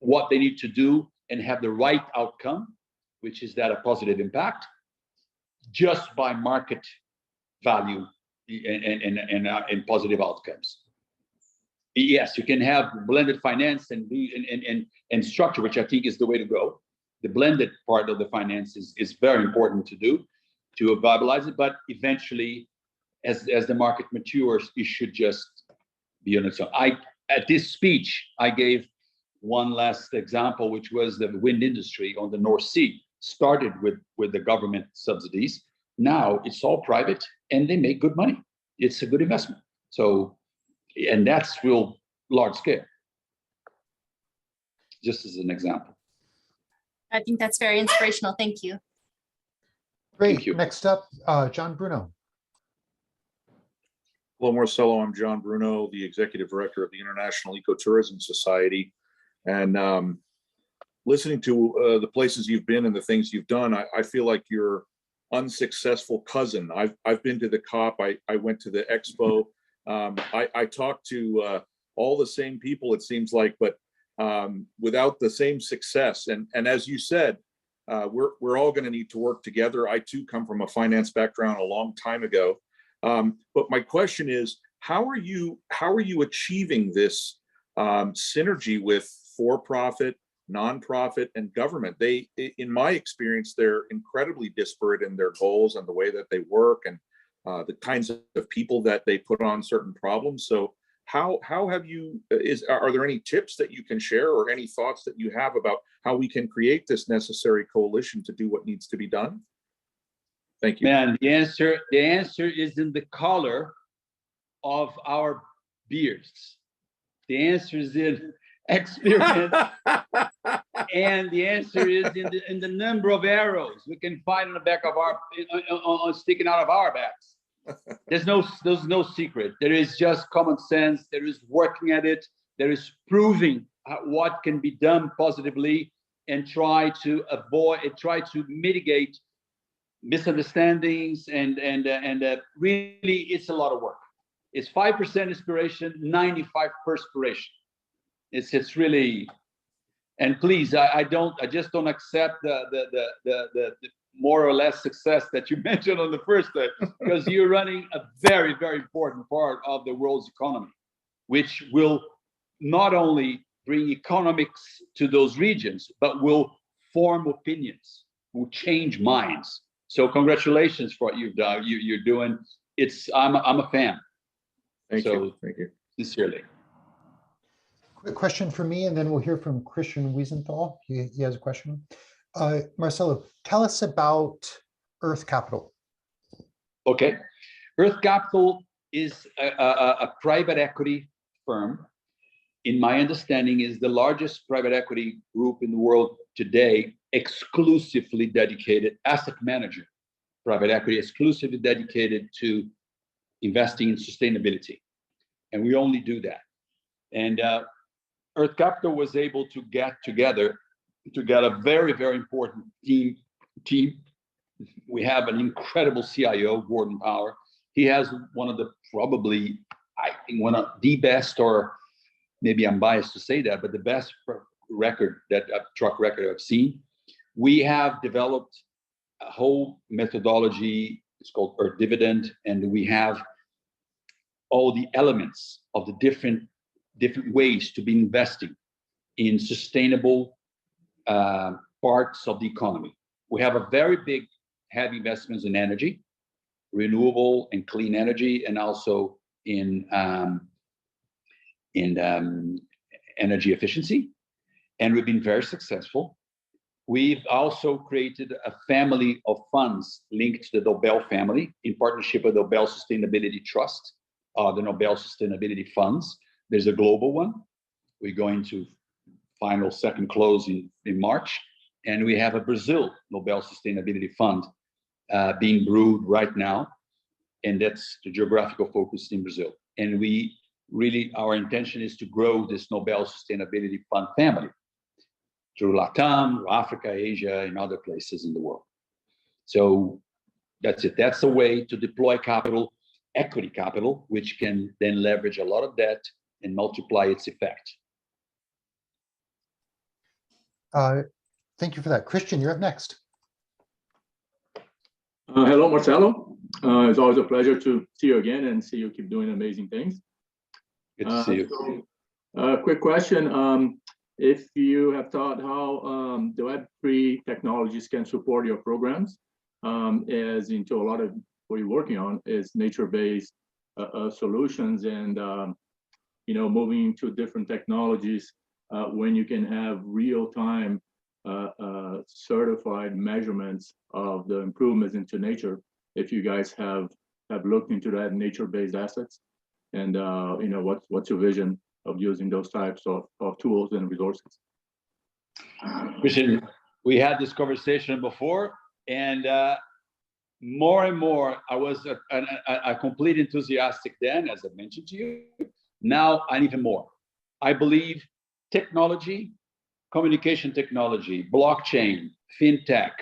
Speaker 2: what they need to do and have the right outcome, which is that a positive impact, just by market value and positive outcomes. Yes, you can have blended finance and structure, which I think is the way to go. The blended part of the finance is very important to do to viabilize it, but eventually, as the market matures, it should just be on its own. At this speech, I gave one last example, which was the wind industry on the North Sea. Started with the government subsidies. Now it's all private, and they make good money. It's a good investment. So, and that's real large scale. Just as an example.
Speaker 6: I think that's very inspirational. Thank you.
Speaker 1: Great.
Speaker 2: Thank you.
Speaker 1: Next up, John Bruno.
Speaker 7: Hello, Marcelo. I'm John Bruno, the Executive Director of the International Ecotourism Society. And listening to the places you've been and the things you've done, I feel like your unsuccessful cousin. I've been to the COP. I went to the Expo. I talked to all the same people, it seems like, but without the same success. And as you said, we're all going to need to work together. I too come from a finance background a long time ago. But my question is, how are you achieving this synergy with for-profit, nonprofit, and government? They, in my experience, they're incredibly disparate in their goals and the way that they work and the kinds of people that they put on certain problems. So how have you, are there any tips that you can share or any thoughts that you have about how we can create this necessary coalition to do what needs to be done? Thank you.
Speaker 2: Man, the answer is in the color of our beards. The answer is in experience, and the answer is in the number of arrows we can find on the back of our sticking out of our backs. There's no secret. There is just common sense. There is working at it. There is proving what can be done positively and try to mitigate misunderstandings and really it's a lot of work. It's 5% inspiration, 95% perspiration. It's really, and please, I just don't accept the more or less success that you mentioned on the first day, because you're running a very, very important part of the world's economy, which will not only bring economics to those regions, but will form opinions, will change minds. So congratulations for what you've done. You're doing. I'm a fan.
Speaker 7: Thank you.
Speaker 2: Sincerely.
Speaker 1: Quick question for me, and then we'll hear from Christian Wiesenthal. He has a question. Marcelo, tell us about Earth Capital.
Speaker 2: Okay. Earth Capital is a private equity firm. In my understanding, is the largest private equity group in the world today, exclusively dedicated asset manager, private equity exclusively dedicated to investing in sustainability. And we only do that. And Earth Capital was able to get together to get a very, very important team. We have an incredible CIO, Gordon Power. He has one of the probably, I think, one of the best, or maybe I'm biased to say that, but the best track record I've seen. We have developed a whole methodology. It's called Earth Dividend, and we have all the elements of the different ways to be investing in sustainable parts of the economy. We have a very big, heavy investments in energy, renewable and clean energy, and also in energy efficiency. And we've been very successful. We've also created a family of funds linked to the Nobel family in partnership with Nobel Sustainability Trust, the Nobel Sustainability Funds. There's a global one. We're going to final second close in March. And we have a Brazil Nobel Sustainability Fund being brewed right now. And that's the geographical focus in Brazil. And we really, our intention is to grow this Nobel Sustainability Fund family through LATAM, Africa, Asia, and other places in the world. So that's it. That's a way to deploy capital equity capital, which can then leverage a lot of debt and multiply its effect.
Speaker 1: Thank you for that. Christian, you're up next.
Speaker 8: Hello, Marcelo. It's always a pleasure to see you again and see you keep doing amazing things.
Speaker 2: Good to see you.
Speaker 8: Quick question. If you have thought how the Web3 technologies can support your programs, as into a lot of what you're working on is nature-based solutions and, moving to different technologies when you can have real-time certified measurements of the improvements into nature. If you guys have looked into that nature-based assets, and what's your vision of using those types of tools and resources?
Speaker 2: Christian, we had this conversation before, and more and more, I was a complete enthusiastic then, as I mentioned to you. Now I'm even more. I believe technology, communication technology, blockchain, fintech,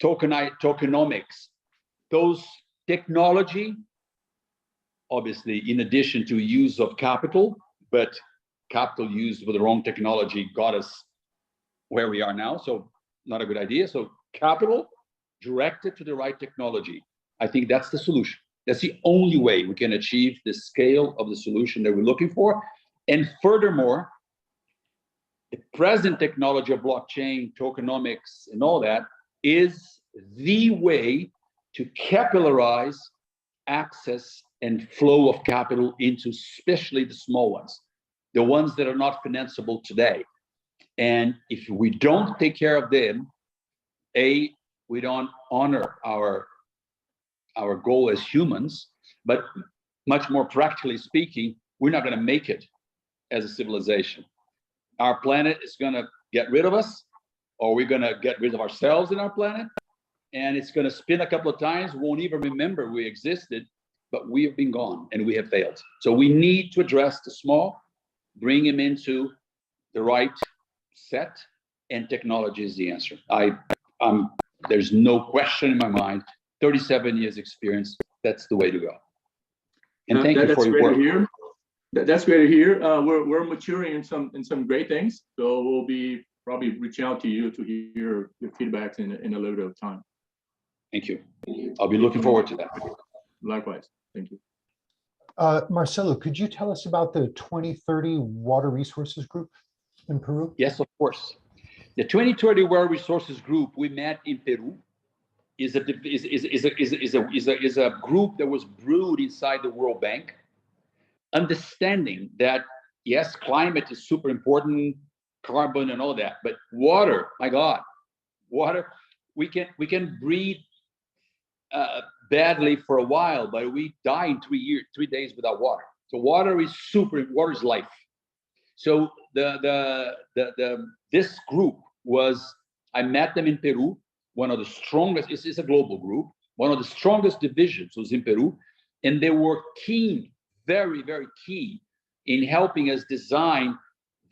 Speaker 2: tokenomics, those technology, obviously, in addition to use of capital, but capital used with the wrong technology got us where we are now. So not a good idea. So capital directed to the right technology. I think that's the solution. That's the only way we can achieve the scale of the solution that we're looking for. And furthermore, the present technology of blockchain, tokenomics, and all that is the way to capillarize access and flow of capital into especially the small ones, the ones that are not financeable today. And if we don't take care of them, we don't honor our goal as humans, but much more practically speaking, we're not going to make it as a civilization. Our planet is going to get rid of us, or we're going to get rid of ourselves in our planet, and it's going to spin a couple of times. We won't even remember we existed, but we have been gone and we have failed. So we need to address the small, bring them into the right set, and technology is the answer. There's no question in my mind, 37 years experience, that's the way to go. And thank you for your work.
Speaker 8: That's great to hear. We're maturing in some great things, so we'll be probably reaching out to you to hear your feedbacks in a little bit of time.
Speaker 2: Thank you. I'll be looking forward to that.
Speaker 8: Likewise. Thank you.
Speaker 1: Marcelo, could you tell us about the 2030 Water Resources Group in Peru?
Speaker 2: Yes, of course. The 2030 Water Resources Group we met in Peru is a group that was brewed inside the World Bank, understanding that yes, climate is super important, carbon and all that, but water, my God, water, we can breathe badly for a while, but we die in 3 days without water. So water is life. So this group I met them in Peru, one of the strongest, it's a global group, one of the strongest divisions was in Peru, and they were keen, very, very keen in helping us design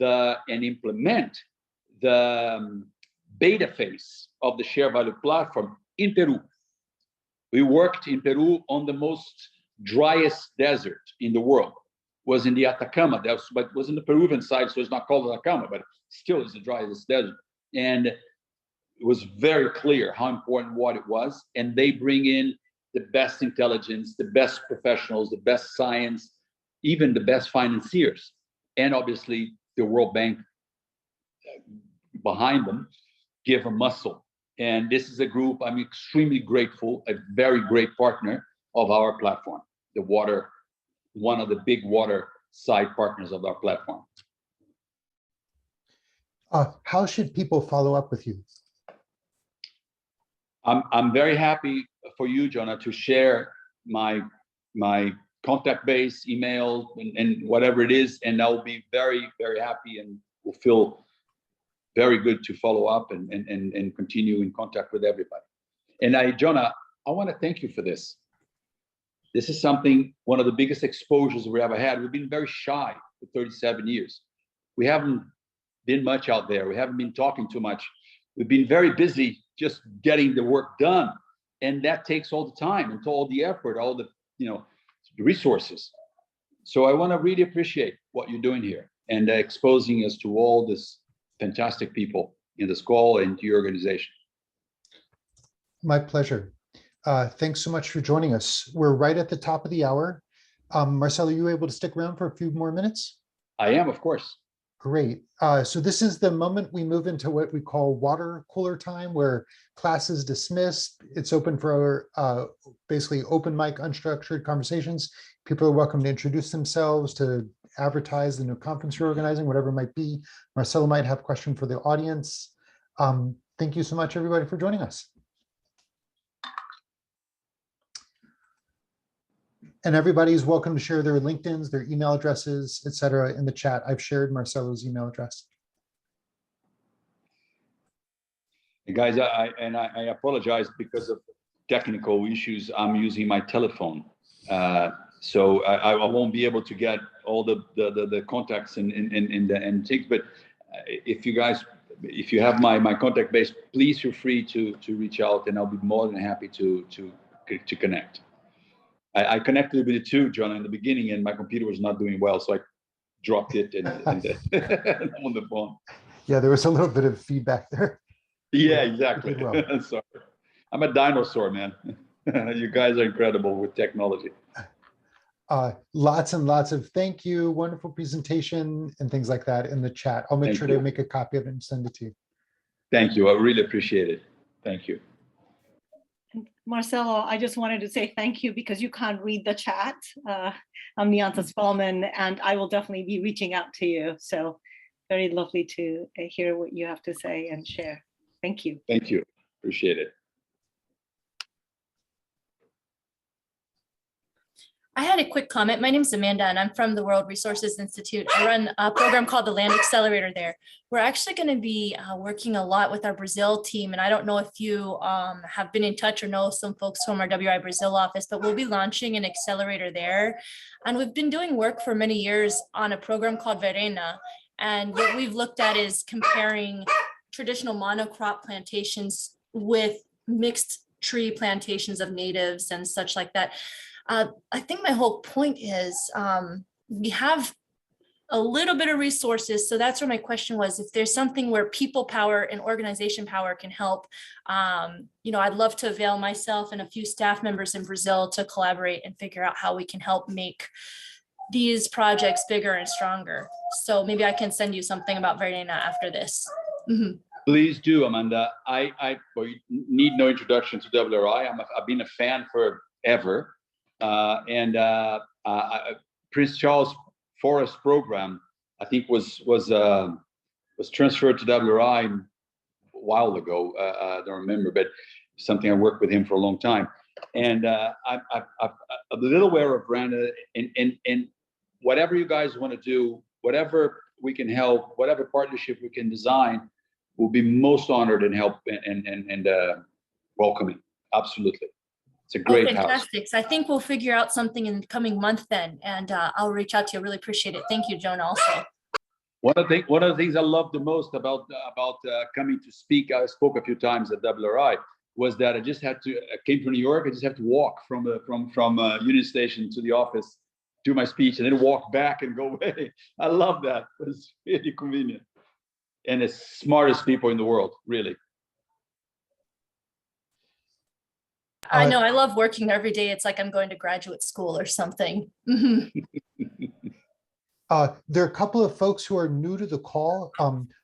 Speaker 2: and implement the beta phase of the share value platform in Peru. We worked in Peru on the most driest desert in the world, was in the Atacama, but it was in the Peruvian side, so it's not called Atacama, but still is the driest desert. And it was very clear how important water was, and they bring in the best intelligence, the best professionals, the best science, even the best financiers, and obviously the World Bank behind them give a muscle. And this is a group I'm extremely grateful, a very great partner of our platform, the water, one of the big water side partners of our platform.
Speaker 1: How should people follow up with you?
Speaker 2: I'm very happy for you, Jonah, to share my contact base, email, and whatever it is, and I'll be very, very happy and will feel very good to follow up and continue in contact with everybody. And Jonah, I want to thank you for this. This is one of the biggest exposures we ever had. We've been very shy for 37 years. We haven't been much out there. We haven't been talking too much. We've been very busy just getting the work done. And that takes all the time and all the effort, all the, resources. So I want to really appreciate what you're doing here and exposing us to all this fantastic people in this call and to your organization.
Speaker 1: My pleasure. Thanks so much for joining us. We're right at the top of the hour. Marcelo, are you able to stick around for a few more minutes?
Speaker 2: I am, of course.
Speaker 1: Great. So this is the moment we move into what we call water cooler time, where class is dismissed. It's open for basically open mic, unstructured conversations. People are welcome to introduce themselves, to advertise the new conference you're organizing, whatever it might be. Marcelo might have a question for the audience. Thank you so much, everybody, for joining us. And everybody's welcome to share their LinkedIn's, their email addresses, et cetera, in the chat. I've shared Marcelo's email address.
Speaker 2: Hey guys, I apologize because of technical issues. I'm using my telephone. So I won't be able to get all the contacts and things, but if you have my contact base, please feel free to reach out, and I'll be more than happy to connect. I connected with it too, John, in the beginning, and my computer was not doing well, so I dropped it and on the phone.
Speaker 1: Yeah, there was a little bit of feedback there.
Speaker 2: Yeah, exactly.
Speaker 1: Well.
Speaker 2: Sorry. I'm a dinosaur, man. You guys are incredible with technology.
Speaker 1: Lots and lots of thank you, wonderful presentation, and things like that in the chat. I'll make
Speaker 2: Thank
Speaker 1: sure
Speaker 2: you.
Speaker 1: to make a copy of it and send it to you.
Speaker 2: Thank you. I really appreciate it. Thank you.
Speaker 9: Marcelo, I just wanted to say thank you because you can't read the chat. I'm Nianta Spellman, and I will definitely be reaching out to you. So very lovely to hear what you have to say and share. Thank you.
Speaker 2: Thank you. Appreciate it.
Speaker 6: I had a quick comment. My name is Amanda, and I'm from the World Resources Institute. I run a program called the Land Accelerator there. We're actually going to be working a lot with our Brazil team, and I don't know if you have been in touch or know some folks from our WI Brazil office, but we'll be launching an accelerator there. And we've been doing work for many years on a program called Verena, and what we've looked at is comparing traditional monocrop plantations with mixed tree plantations of natives and such like that. I think my whole point is we have a little bit of resources. So that's where my question was, if there's something where people power and organization power can help, I'd love to avail myself and a few staff members in Brazil to collaborate and figure out how we can help make these projects bigger and stronger. So maybe I can send you something about Verena after this. Mm-hmm.
Speaker 2: Please do, Amanda. Well, you need no introduction to WRI. I've been a fan forever. Prince Charles Forest program, I think was transferred to WRI a while ago. I don't remember, but something I worked with him for a long time. And I'm a little aware of Brenda, and whatever you guys want to do, whatever we can help, whatever partnership we can design, we'll be most honored and help and welcoming. Absolutely. It's a great
Speaker 6: fantastic.
Speaker 2: house.
Speaker 6: So I think we'll figure out something in the coming month then, and I'll reach out to you. I really appreciate it. Thank you, Jonah, also.
Speaker 2: One of the things I love the most about coming to speak, I spoke a few times at WRI, was that I came from New York. I just have to walk from Union Station to the office, do my speech, and then walk back and go away. I love that. It's really convenient. And the smartest people in the world, really.
Speaker 6: I know, I love working there every day. It's like I'm going to graduate school or something. Mm-hmm.
Speaker 1: There are a couple of folks who are new to the call,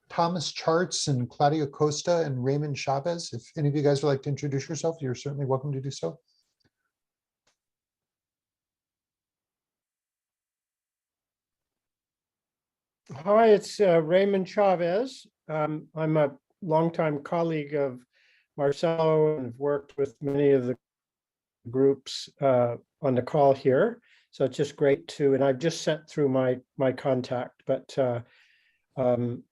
Speaker 1: Thomas Charts and Claudia Costa and Raymond Chavez. If any of you guys would like to introduce yourself, you're certainly welcome to do so.
Speaker 10: Hi, it's Raymond Chavez. I'm a longtime colleague of Marcelo and have worked with many of the groups on the call here. So it's just great to, and I've just sent through my contact, but I am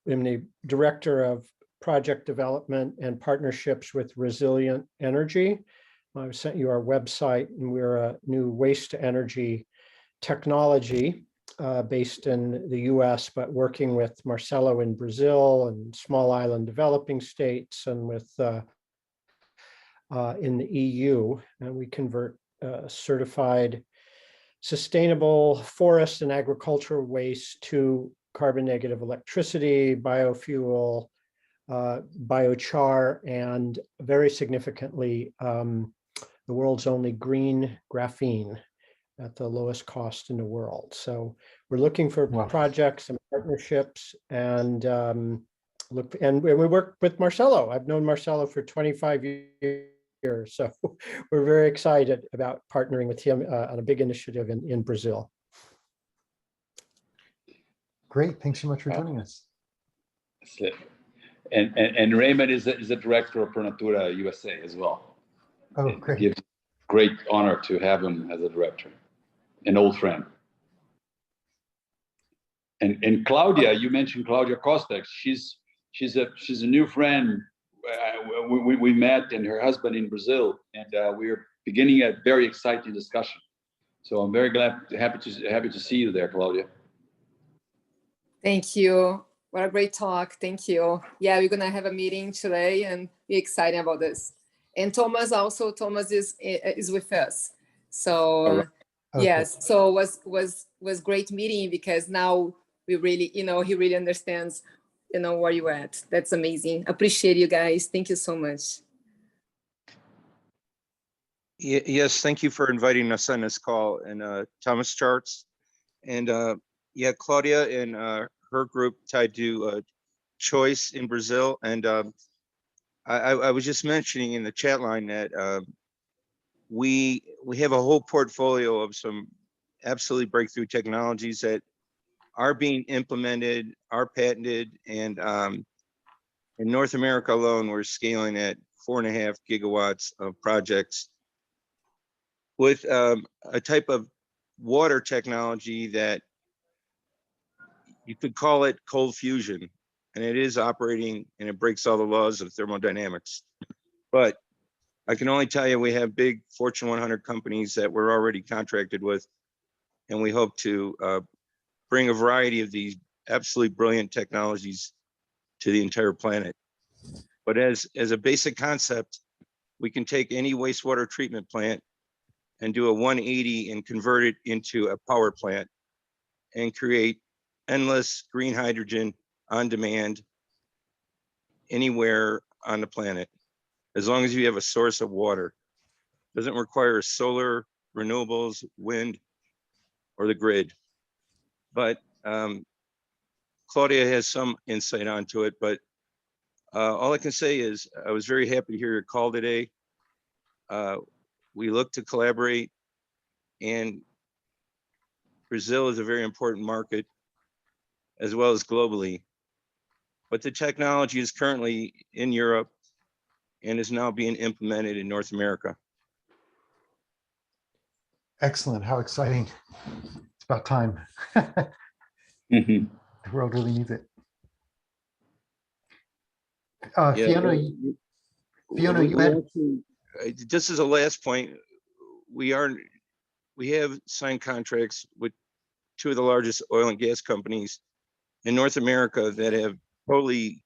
Speaker 10: the director of project development and partnerships with Resilient Energy. I've sent you our website, and we're a new waste to energy technology based in the US, but working with Marcelo in Brazil and small island developing states, and with in the EU. And we convert certified sustainable forest and agricultural waste to carbon negative electricity, biofuel, biochar, and very significantly, the world's only green graphene at the lowest cost in the world. So we're looking for
Speaker 1: Wow.
Speaker 10: projects and partnerships, and we work with Marcelo. I've known Marcelo for 25 years, so we're very excited about partnering with him on a big initiative in Brazil.
Speaker 1: Great. Thanks so much for joining us.
Speaker 2: And Raymond is the director of ProNatura USA as well.
Speaker 1: Oh,
Speaker 2: It
Speaker 1: great.
Speaker 2: gives great honor to have him as a director, an old friend. And Claudia, you mentioned Claudia Costex. She's a new friend. We met, and her husband in Brazil, and we're beginning a very exciting discussion. So I'm very happy to see you there, Claudia.
Speaker 11: Thank you. What a great talk. Thank you. Yeah, we're gonna have a meeting today, and we're excited about this. And Thomas is with us. So
Speaker 1: Okay.
Speaker 11: yes, so was great meeting, because now we really, he really understands, where you at. That's amazing. Appreciate you guys. Thank you so much.
Speaker 12: Yes, thank you for inviting us on this call, and Thomas Charts, and yeah, Claudia and her group tied to Choice in Brazil, and I was just mentioning in the chat line that we have a whole portfolio of some absolutely breakthrough technologies that are being implemented, are patented, and in North America alone, we're scaling at 4.5 gigawatts of projects with a type of water technology that you could call it cold fusion, and it is operating, and it breaks all the laws of thermodynamics. But I can only tell you we have big Fortune 100 companies that we're already contracted with, and we hope to bring a variety of these absolutely brilliant technologies to the entire planet. But as a basic concept, we can take any wastewater treatment plant and do a 180 and convert it into a power plant and create endless green hydrogen on demand anywhere on the planet, as long as you have a source of water. Doesn't require solar, renewables, wind, or the grid. But Claudia has some insight onto it, but all I can say is I was very happy to hear your call today. We look to collaborate, and Brazil is a very important market, as well as globally. But the technology is currently in Europe and is now being implemented in North America.
Speaker 1: Excellent. How exciting. It's about time.
Speaker 2: Mhm.
Speaker 1: The world really needs it.
Speaker 12: Yeah,
Speaker 1: Fiona, you had,
Speaker 12: just as a last point, we have signed contracts with 2 of the largest oil and gas companies in North America that have totally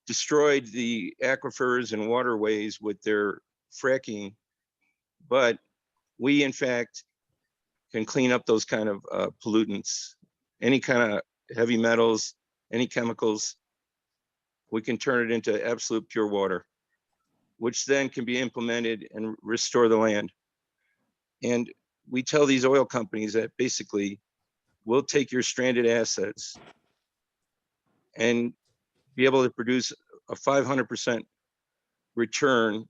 Speaker 12: destroyed the aquifers and waterways with their fracking. But we, in fact, can clean up those kind of pollutants, any kind of heavy metals, any chemicals. We can turn it into absolute pure water, which then can be implemented and restore the land. And we tell these oil companies that basically we'll take your stranded assets and be able to produce a 500% return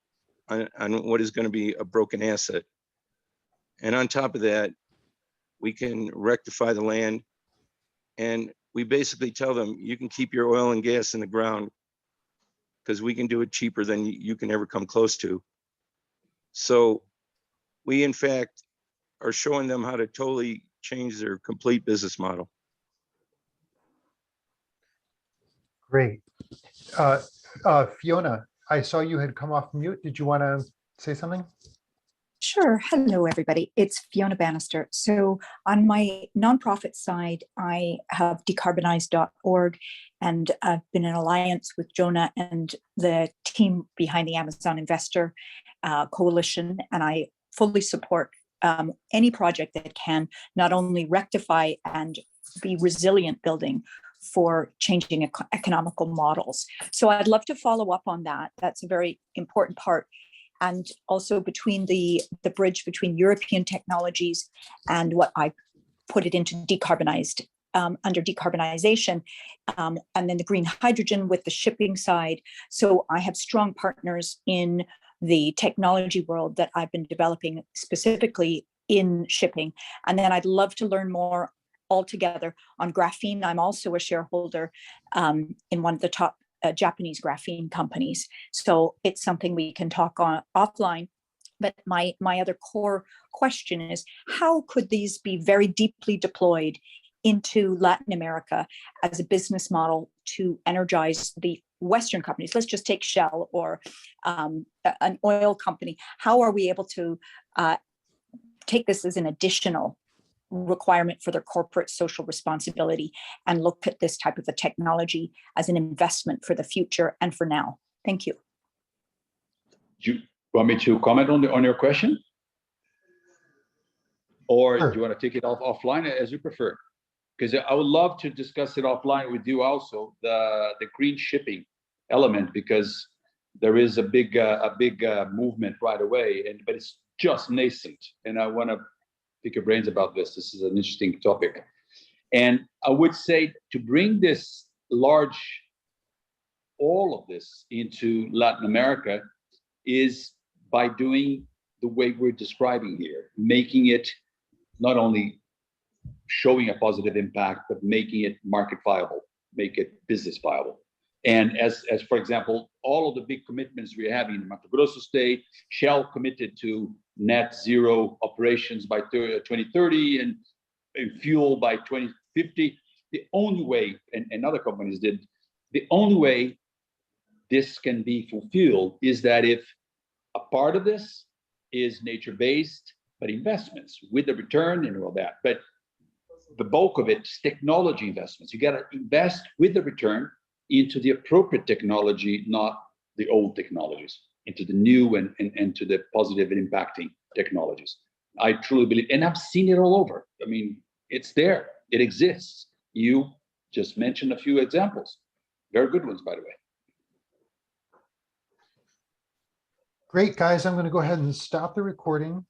Speaker 12: on what is going to be a broken asset. And on top of that, we can rectify the land, and we basically tell them you can keep your oil and gas in the ground because we can do it cheaper than you can ever come close to. So we, in fact, are showing them how to totally change their complete business model.
Speaker 1: great. Fiona, I saw you had come off mute. Did you want to say something?
Speaker 13: Sure. Hello, everybody. It's Fiona Bannister. So on my nonprofit side, I have decarbonize.org, and I've been in alliance with Jonah and the team behind the Amazon Investor Coalition. And I fully support any project that can not only rectify and be resilient building for changing economical models. So I'd love to follow up on that. That's a very important part. And also between the bridge between European technologies and what I put it into decarbonized, under decarbonization, and then the green hydrogen with the shipping side. So I have strong partners in the technology world that I've been developing specifically in shipping. And then I'd love to learn more altogether on graphene. I'm also a shareholder in one of the top Japanese graphene companies. So it's something we can talk on offline. But my other core question is, how could these be very deeply deployed into Latin America as a business model to energize the Western companies? Let's just take Shell or an oil company. How are we able to take this as an additional requirement for their corporate social responsibility and look at this type of a technology as an investment for the future and for now? Thank you.
Speaker 2: Do you want me to comment on your question? Or
Speaker 1: Sure.
Speaker 2: do you want to take it offline as you prefer? Because I would love to discuss it offline with you also, the green shipping element, because there is a big movement right away, but it's just nascent. And I want to pick your brains about this. This is an interesting topic. And I would say to bring this all of this into Latin America is by doing the way we're describing here, making it not only showing a positive impact, but making it market viable, make it business viable. And as for example, all of the big commitments we're having in Mato Grosso State, Shell committed to net zero operations by 2030 and fuel by 2050. The only way, and other companies did, the only way this can be fulfilled is that if a part of this is nature-based, but investments with the return and all that. But the bulk of it is technology investments. You got to invest with the return into the appropriate technology, not the old technologies, into the new and to the positive and impacting technologies. I truly believe, and I've seen it all over. I mean, it's there, it exists. You just mentioned a few examples, very good ones, by the way.
Speaker 1: Great, guys. I'm going to go ahead and stop the recording.